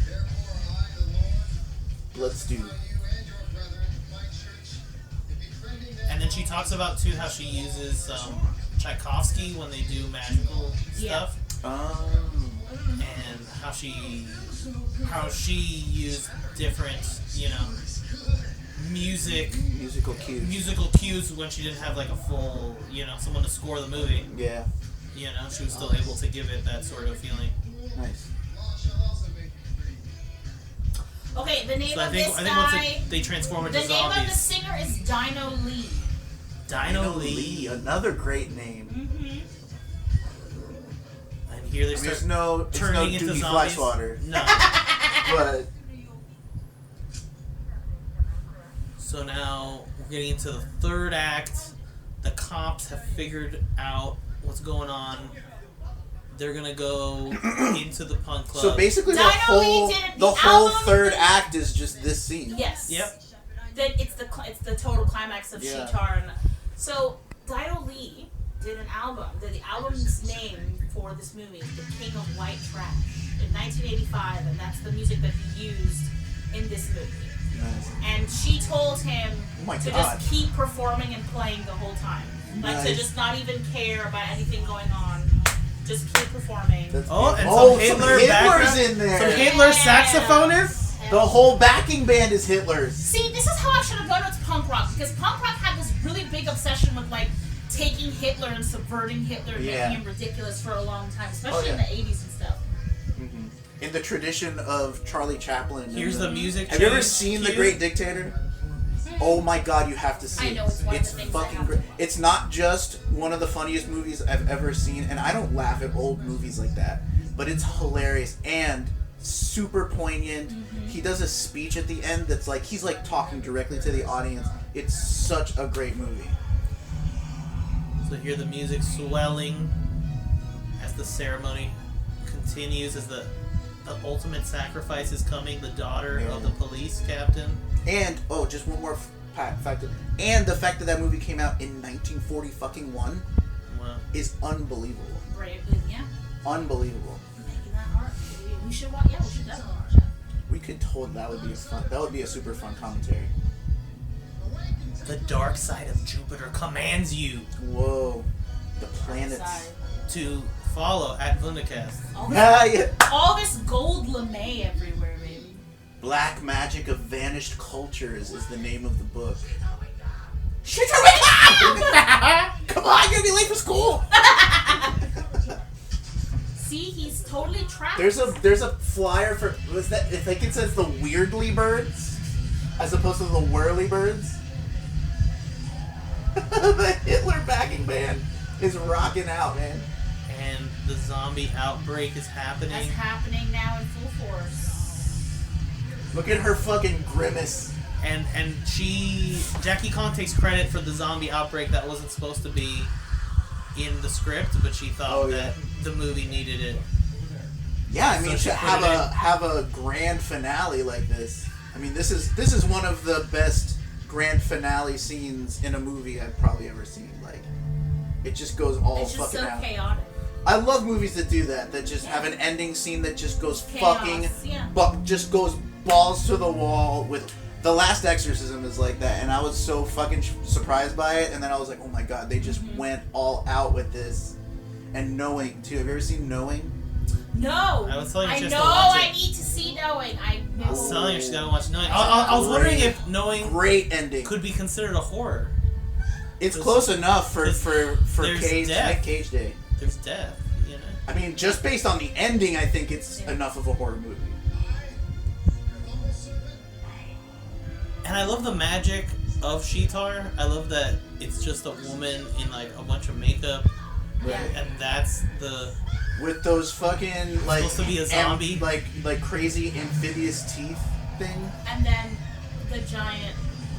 Therefore, I, the Lord, Blood stew. you and your brethren, my church, to be friending them. And then she talks about too how she uses Tchaikovsky when they do magical Yeah. stuff, and how she used different, Musical cues. musical cues when she didn't have like a full, someone to score the movie. Yeah, She was still able to give it that sort of feeling. nice. God shall also make you free. Okay, the name So I of think this once guy. they transform The into name of the zombies. singer is Dino Lee. Dino Lee. another great name. Mm-hmm. And here they I mean, start it's no turning into Dookie zombies. Flyswatter, No. but So now we're getting into the third act. The cops have figured out what's going on. They're gonna go into the punk club. so basically the Dino Lee whole did it. the The whole album third did- act is just this scene. Yes. Yep. That it's the total climax of Yeah. Sheetar. And so Dino Lee did an album. The album's name for this movie is The King of White Trash in 1985, and that's the music that he used in this movie. Nice. And she told him Oh my to God. just keep performing and playing the whole time. Like to Nice. just not even care about anything going on. Just keep performing. That's Oh, good. and Oh, some Hitler Hitler's background. in there. Some Hitler saxophonist. Hell The whole backing band is Hitler's. See, this is how I should have known it's punk rock, because punk rock had this really big obsession with like taking Hitler and subverting Hitler and Yeah. making him ridiculous for a long time, especially Oh, in yeah. the 80s and stuff. In the tradition of Charlie Chaplin. and Here's the music. Have you ever change seen The cue. Great Dictator? Oh my God, you have to see I it. know, it's one of the It's things I fucking have to great. watch. It's not just one of the funniest movies I've ever seen, and I don't laugh at old movies like that, but it's hilarious and super poignant. He does a speech at the end that's like he's like talking directly to the audience. It's such a great movie. So hear the music swelling as the ceremony continues, as the ultimate sacrifice is coming. The daughter of the police captain. And just one more fact and the fact that that movie came out in 1940 fucking one Wow. is unbelievable. Brave, yeah. Unbelievable. Making that art. We should watch. Yeah, we should definitely watch that. We could that would be a super fun commentary. The dark side of Jupiter commands you Whoa. The planets. Sorry. to follow at Vundacast. Yeah. All this gold lame everywhere, baby. Black Magic of Vanished Cultures is the name of the book. Shut your wake up! Come on, you're gonna be late for school. See, he's totally trapped. There's a flyer for was that I think it says the Weirdly Birds as opposed to the Whirly Birds. The Hitler backing band is rocking out, man. And the zombie outbreak is happening. That's happening now in full force. Look at her fucking grimace. And Jackie Khan takes credit for the zombie outbreak that wasn't supposed to be in the script, but she thought that the movie needed it. Yeah, I mean, So she to put it in. have a grand finale like this. I mean, this is one of the best grand finale scenes in a movie I've probably ever seen. Like, it just goes all It's just fucking so out. chaotic. I love movies that do that. That just have an ending scene that just goes Chaos, fucking, yeah. just goes balls to the wall. With The Last Exorcism is like that, and I was so fucking surprised by it. And then I was like, oh my god, they just went all out with this. And Knowing too. Have you ever seen Knowing? No. I was telling you I just know to watch it. I need to see Knowing. I know. I was telling you she's gotta watch Knowing. I was wondering if Knowing Great ending. could be considered a horror. It's close enough for there's Cage, death. Nick Cage Day. There's death, you know. I mean, just based on the ending, I think it's enough of a horror movie. And I love the magic of Sheetar. I love that it's just a woman in like a bunch of makeup, Right. and that's the With those fucking like supposed to be a zombie. like crazy amphibious teeth thing. And then the giant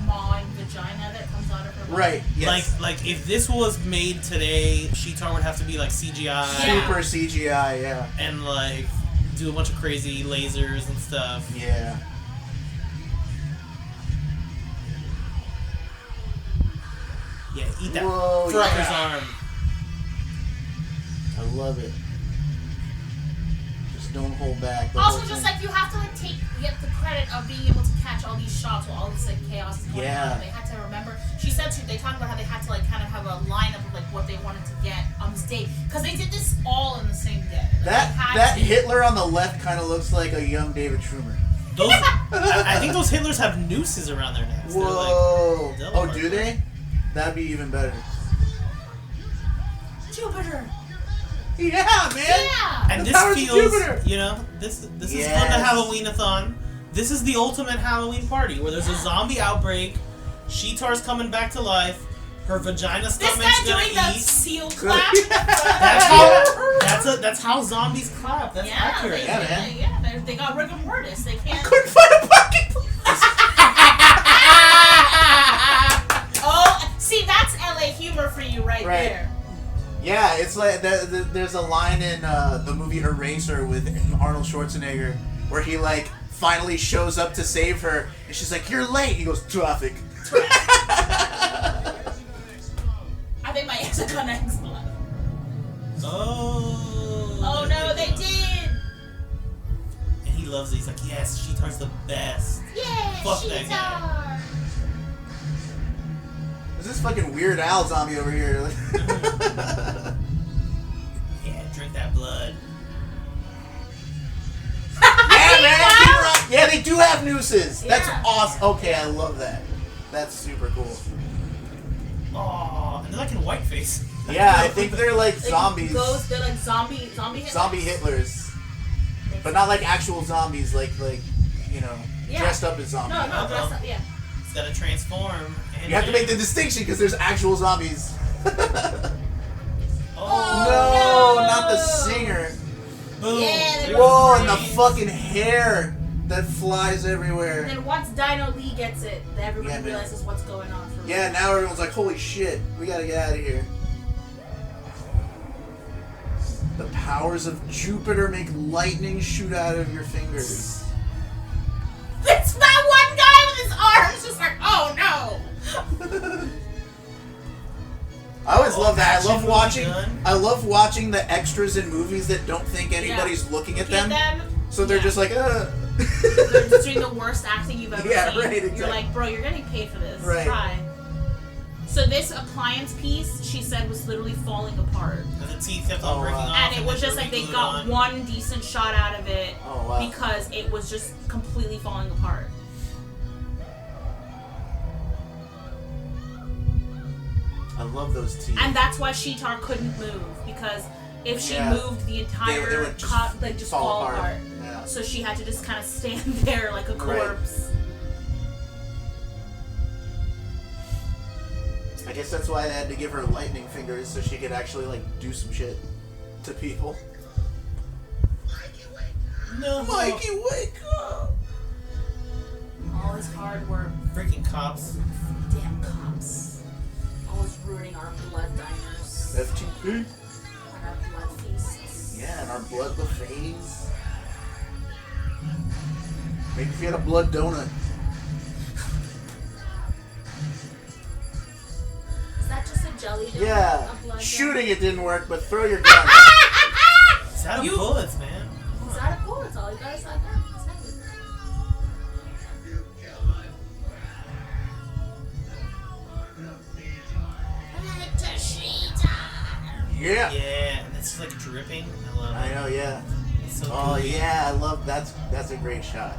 mawing vagina that comes out of her mouth. Right. Yes. like if this was made today, Sheetar would have to be like CGI Yeah. Super CGI. Yeah. and like do a bunch of crazy lasers and stuff. Yeah. Yeah, eat that Whoa, fucker's yeah. arm. I love it. Just don't hold back. The Also, whole just thing. like you have to like get the credit of being able to catch all these shots while all this like chaos is going Yeah. on. They had to remember. She said they talked about how they had to like kind of have a lineup of like what they wanted to get on this day because they did this all in the same day. Like, they had that to- Hitler on the left kind of looks like a young David Truman. Those, I think those Hitlers have nooses around their necks. They're Whoa. like, Oh, do they? That'd be even better. Jupiter. Yeah, man. Yeah. And The this powers of feels, Jupiter. you know, this is Yes. fun to Halloween-a-thon. This is the ultimate Halloween party where there's a zombie outbreak, Sheetar's coming back to life, her vagina This stomach's guy gonna doing the eat. seal clap. That's how zombies clap. That's accurate. Yeah, man. They got rigor mortis. They can't. Couldn't find a parking place. Oh, see, that's LA humor for you right Right. there. Yeah, it's like there's a line in the movie Eraser with Arnold Schwarzenegger where he like finally shows up to save her, and she's like, "You're late." He goes, "Traffic." I think my ex is gonna explode. Oh. Oh no, they did. And he loves it. He's like, yes, Sheetar's the best. Yeah, Fuck that guy. There's this fucking Weird Al zombie over here. Yeah, drink that blood. Yeah, man. keep her up. Yeah, they do have nooses. That's Yeah. awesome. Okay, I love that. That's super cool. Oh, and they're like in whiteface. Yeah, I think they're like zombies. They're like zombie Hitlers. Zombie Hitlers. But not like actual zombies, like you know, Yeah. dressed up as zombies. No, dressed up, yeah. It's gotta transform. And You have to make the distinction because there's actual zombies. Oh, No, not the singer. boom. Yeah, they Whoa, and the Brains. fucking hair that flies everywhere. And then once Dino Lee gets it, everybody Yeah, man. realizes what's going on for real. Yeah, now everyone's like, holy shit, we gotta get out of here. The powers of Jupiter make lightning shoot out of your fingers. It's that one guy with his arms, just like, oh no. I always love that. action movie done. I love watching the extras in movies that don't think anybody's looking at them. So they're just like, They're just doing the worst acting you've ever Yeah, seen. right, exactly. You're like, bro, you're getting paid for this. Right. Try. So this appliance piece, she said, was literally falling apart. And the teeth kept on breaking off. And it was just like they got one decent shot out of it because it was just completely falling apart. I love those teeth. And that's why Sheetar couldn't move, because if she Yeah. moved, the entire They would just cot like just fall apart. Yeah. So she had to just kind of stand there like a corpse. I guess that's why they had to give her lightning fingers so she could actually like do some shit to people. No, Mikey, wake up! All this hard work. Freaking cops. Damn cops. Always ruining our blood diners. FTP. And our blood feasts. Yeah, and our blood buffets. Maybe if you had a blood donut. Is that just a jelly donut? Yeah. A blood Shooting it didn't work, but throw your gun. It's out of bullets, man. It's out of bullets. All you gotta say. Yeah. Yeah, and it's just like dripping. I love it. I know, yeah. It's so Oh gooey. yeah, I love that's a great shot.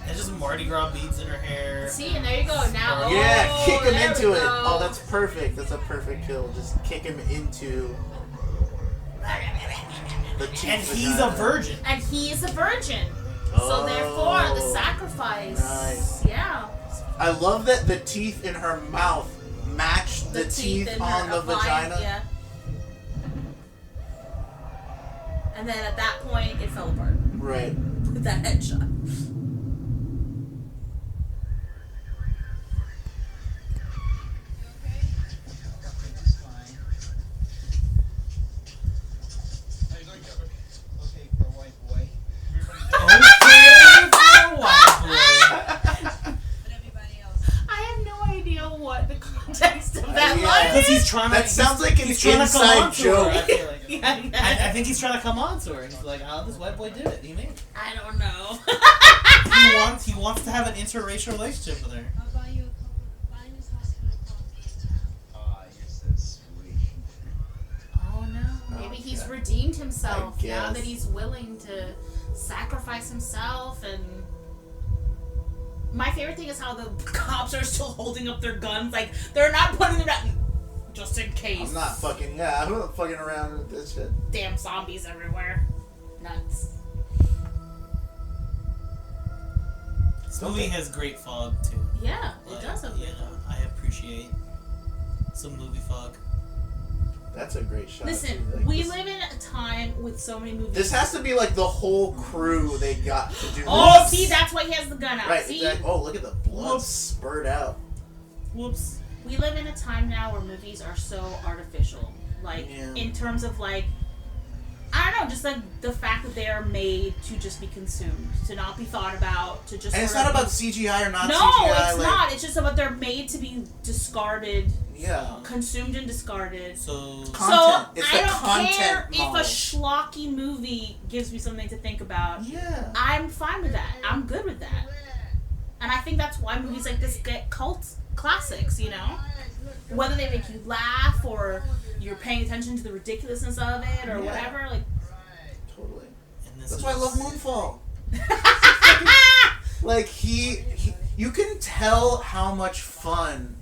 It's just Mardi Gras beads in her hair. See, and there you go. Now, Yeah, kick him there into we it. go. Oh, that's perfect. That's a perfect kill. Just kick him into the teeth. And he's a virgin. And he is a virgin. Oh, So therefore, the sacrifice. Nice. Yeah. I love that the teeth in her mouth match the teeth in on her the vagina. Yeah. And then at that point, it fell apart Right. with that headshot. Okay, for a white boy. I have no idea what the context of that Yeah. line Because is. he's trying to. That sounds like an he's trying to come on inside to her, joke. I feel like. Yeah, I think he's trying to come on to her. He's like, "Oh, this white boy did it." You mean? I don't know. He wants to have an interracial relationship with her. I'll buy you a cup of the finest hospital coffee. Ah, you're so sweet. Oh no. Maybe he's redeemed himself I now guess. that he's willing to sacrifice himself. And my favorite thing is how the cops are still holding up their guns, like they're not putting them down just in case. I'm not fucking. Yeah, I'm not fucking around with this shit. Damn zombies everywhere. Nuts. This movie has great fog too. Yeah, it Like, does have you good know, fun. I appreciate some movie fog. That's a great shot. Listen, too. Like, we this, live in a time with so many movies. This has to be like the whole crew they got to do. Oh, this. see, that's why he has the gun out. Right. See? Exactly. Oh, look at the blood Whoops. spurt out. Whoops. We live in a time now where movies are so artificial. Like, Yeah. in terms of, like, I don't know, just like the fact that they are made to just be consumed, to not be thought about, to just. And it's sort not of about be- CGI or not No, CGI. it's like, not. It's just about they're made to be discarded, Yeah. consumed and discarded. So Content. So It's I the don't content care if model. a schlocky movie gives me something to think about. Yeah. I'm fine with that. I'm good with that. And I think that's why movies like this get cult classics, you know? Whether they make you laugh or you're paying attention to the ridiculousness of it or Yeah. whatever, like Totally. and this That's is, why I love Moonfall. Like he, you can tell how much fun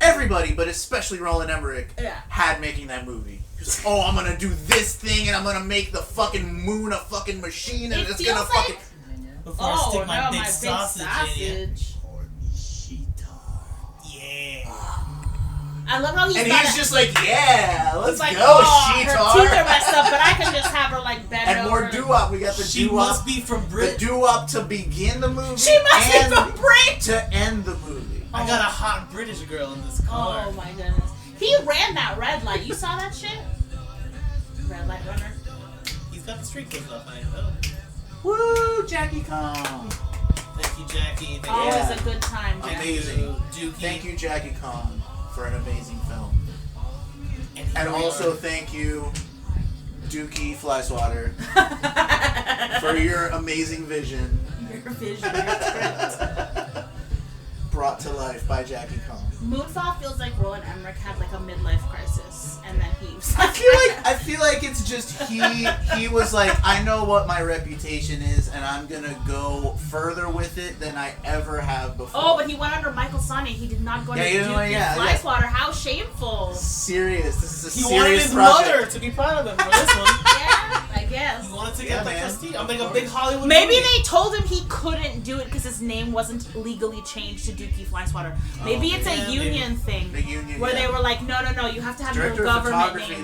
everybody, but especially Roland Emmerich, Yeah. had making that movie. He was like, oh, I'm gonna do this thing, and I'm gonna make the fucking moon a fucking machine, and It it's gonna feels like- fucking. Before I oh stick no, my big my sausage in you. sausage. Yeah. I love how he's And got he's a- just like, yeah, let's he's like, go, oh, her teeth are Sheetar. messed up, but I can just have her like bend And over. more doo-wop. We got the She doo-wop. must be from The Brit. doo-wop to begin the movie. She must be and from Brit. to end the movie. I got a hot British girl in this car. Oh my goodness. He ran that red light. You saw that shit? Red light runner. He's got the street clothes off. I know. Woo, Jackie Kong. Thank Thank you, Jackie. Thank Always Yeah. a good time, Jack. Amazing. Dookie. Thank you, Jackie Kong, for an amazing film. And also thank you, Dookie Flyswatter, for your amazing vision Your vision, your script. brought to life by Jackie Kong. Moonfall feels like Roland Emmerich had like a midlife crisis, and then he was I feel like it's just he was like, I know what my reputation is, and I'm gonna go further with it than I ever have before. Oh, but he went under Michael Sonny. He did not go under Yeah, you know, Dookie yeah. Flyswatter. How shameful. Serious. This is a He wanted serious his project. mother to be proud of him for this one. Yeah, I guess. He wanted to Yeah, get the man. prestige. I'm making a big Hollywood Maybe movie. they told him he couldn't do it because his name wasn't legally changed to Dookie Flyswatter. Maybe it's a yeah, union thing. The union, where yeah. they were like, no, you have to have Director your of government photography, name.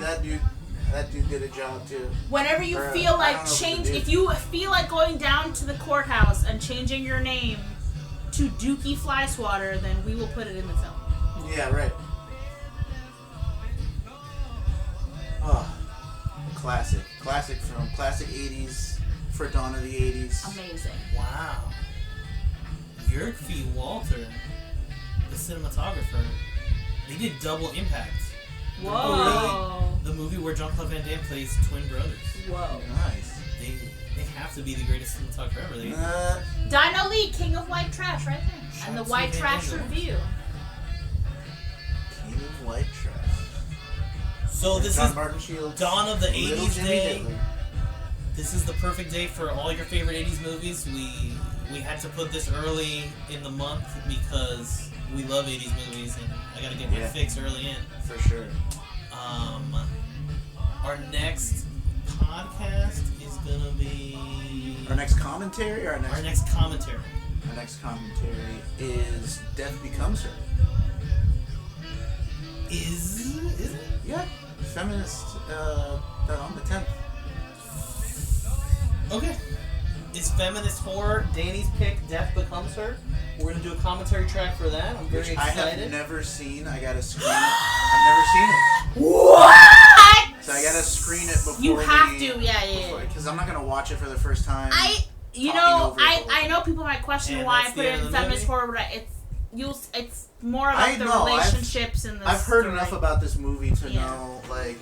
that dude did a job too. Whenever you Or, feel I like don't know change, what to if do. you feel like going down to the courthouse and changing your name to Dookie Flyswatter, then we will put it in the film. Yeah, right. Oh, classic film, classic 80s for dawn of the 80s. Amazing. Wow. Jörg V. Walter, the cinematographer, they did Double Impact. Whoa. The movie where Jean-Claude Van Damme plays twin brothers. Whoa. Nice. They have to be the greatest cinematographer ever. They, Dino Lee, King of White Trash, right there. And the Shots White of Trash Van Damme. review. King of White Trash. so this John is Martin Shields. dawn of the Little 80s Jimmy day. Hitler. This is the perfect day for all your favorite 80s movies. We had to put this early in the month because we love 80s movies and I gotta get my Yeah. fix early in. For sure. Our next podcast is gonna be Our next commentary, our next commentary. Our next commentary is Death Becomes Her. Is it? Yeah, feminist. On the 10th. Okay. It's feminist horror. Dani's pick, Death Becomes Her. We're gonna do a commentary track for that. I'm very Which I have excited. never seen. I gotta screen it. I've never seen it. What? So I gotta screen it before You have to, yeah. Because I'm not gonna watch it for the first time. You talking know, over it. I know people might question And why I that's put the it end in of the feminist movie? horror, but it's more about I the know, relationships and the I've heard story. enough about this movie to Yeah. know, like,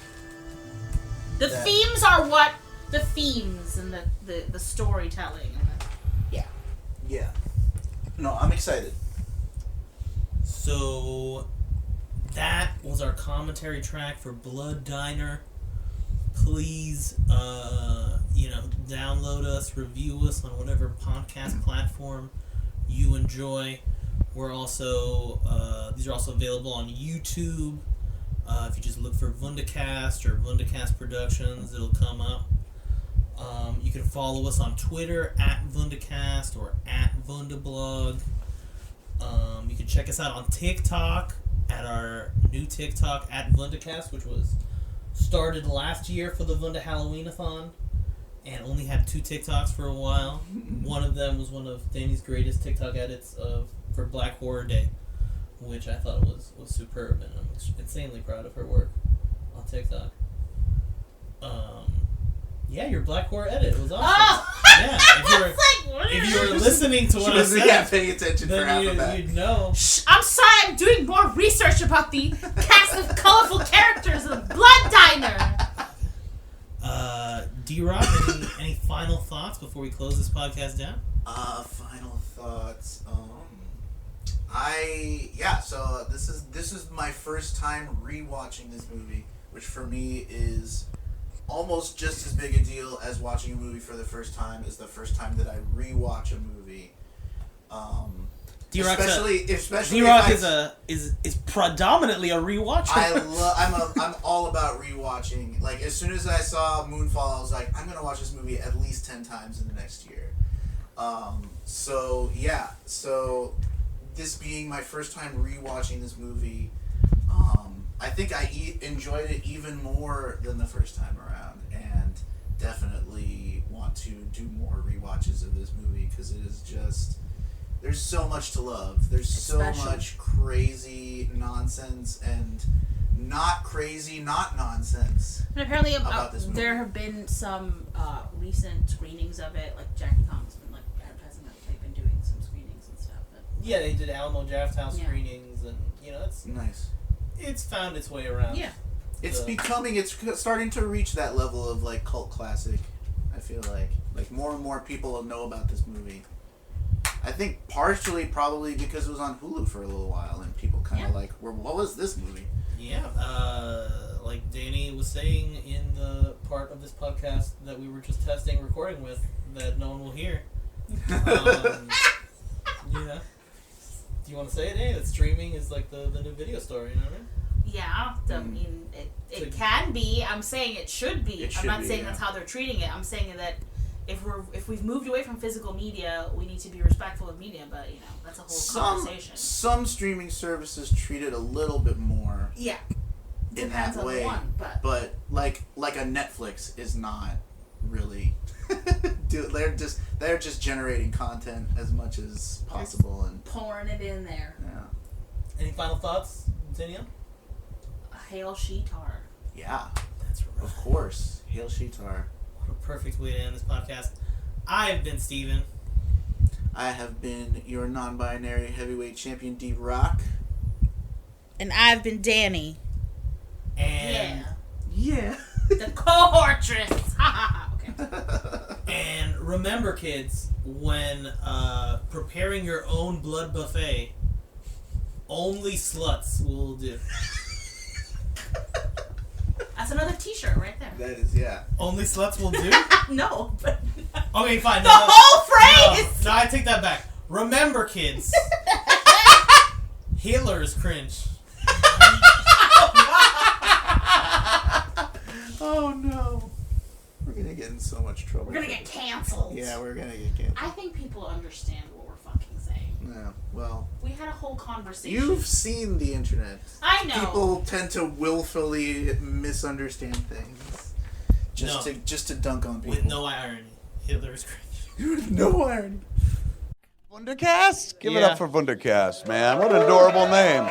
The that- themes are what the themes and the storytelling. yeah. No, I'm excited. So that was our commentary track for Blood Diner. Please, download us, review us on whatever podcast platform you enjoy. We're also these are also available on YouTube. If you just look for Vundacast or Vundacast Productions, it'll come up. You can follow us on Twitter at Vundacast or at Vundablog. You can check us out on TikTok at our new TikTok at Vundacast, which was started last year for the Vunda Halloween-a-thon and only had 2 TikToks for a while. One of them was one of Danny's greatest TikTok edits for Black Horror Day, which I thought was superb, and I'm insanely proud of her work on TikTok. Yeah, your Black Horror edit was awesome. Oh! Yeah, if you were listening to what I said, paying attention for half of that. you'd know. Shh, I'm sorry, I'm doing more research about the cast of colorful characters of Blood Diner. D-Rock, any final thoughts before we close this podcast down? Final thoughts. So this is my first time rewatching this movie, which for me is almost just as big a deal as watching a movie for the first time is the first time that I rewatch a movie. D-Rock is predominantly a rewatcher. I'm all about rewatching. Like, as soon as I saw Moonfall, I was like, I'm gonna watch this movie at least 10 times in the next year. So this being my first time rewatching this movie, I think I enjoyed it even more than the first time around, and definitely want to do more rewatches of this movie because it is just, there's so much to love. There's so much crazy nonsense and not crazy, not nonsense. And apparently, about this movie. there have been some recent screenings of it. Like Jackie Kong's been like advertising that they've been doing some screenings Yeah, they did Alamo Drafthouse Yeah. screenings, and it's Nice. it's found its way around. Yeah. It's starting to reach that level of like cult classic. I feel like more and more people know about this movie. I think partially probably because it was on Hulu for a little while and people kind of what was this movie? Yeah, like Dani was saying in the part of this podcast that we were just recording with that no one will hear. Yeah. Do you want to say it? Hey, that streaming is like the new video store, you know what I mean? Yeah, I mean, it can be. I'm saying it should be. I'm not saying that's how they're treating it. I'm saying that if we've moved away from physical media, we need to be respectful of media. But that's a whole conversation. Some streaming services treat it a little bit more. Yeah, in depends that on way. the one, but like a Netflix is not really. They're just generating content as much as possible and pouring it in there. Yeah. Any final thoughts, Danielle? Hail Sheetar. Yeah, that's right. Of course, Hail Sheetar. What a perfect way to end this podcast. I have been Steven. I have been your non-binary heavyweight champion, D-Rock. And I've been Dani. And yeah. The cohortress. Okay. And remember, kids, when preparing your own blood buffet, only sluts will do. That's another T-shirt right there. That is, yeah. Only sluts will do? No, but... Okay, fine. The whole phrase! No, I take that back. Remember, kids. Hitler is cringe. Oh, no. We're going to get in so much trouble. We're going to get canceled. Yeah, we're going to get canceled. I think people understand what we're fucking saying. Yeah, well... We had a whole conversation. You've seen the internet. I know. People tend to willfully misunderstand things. Just to dunk on people. With no irony. Hitler is cringe. With no irony. Wundercast? Give it up for Wundercast, man. What an adorable name.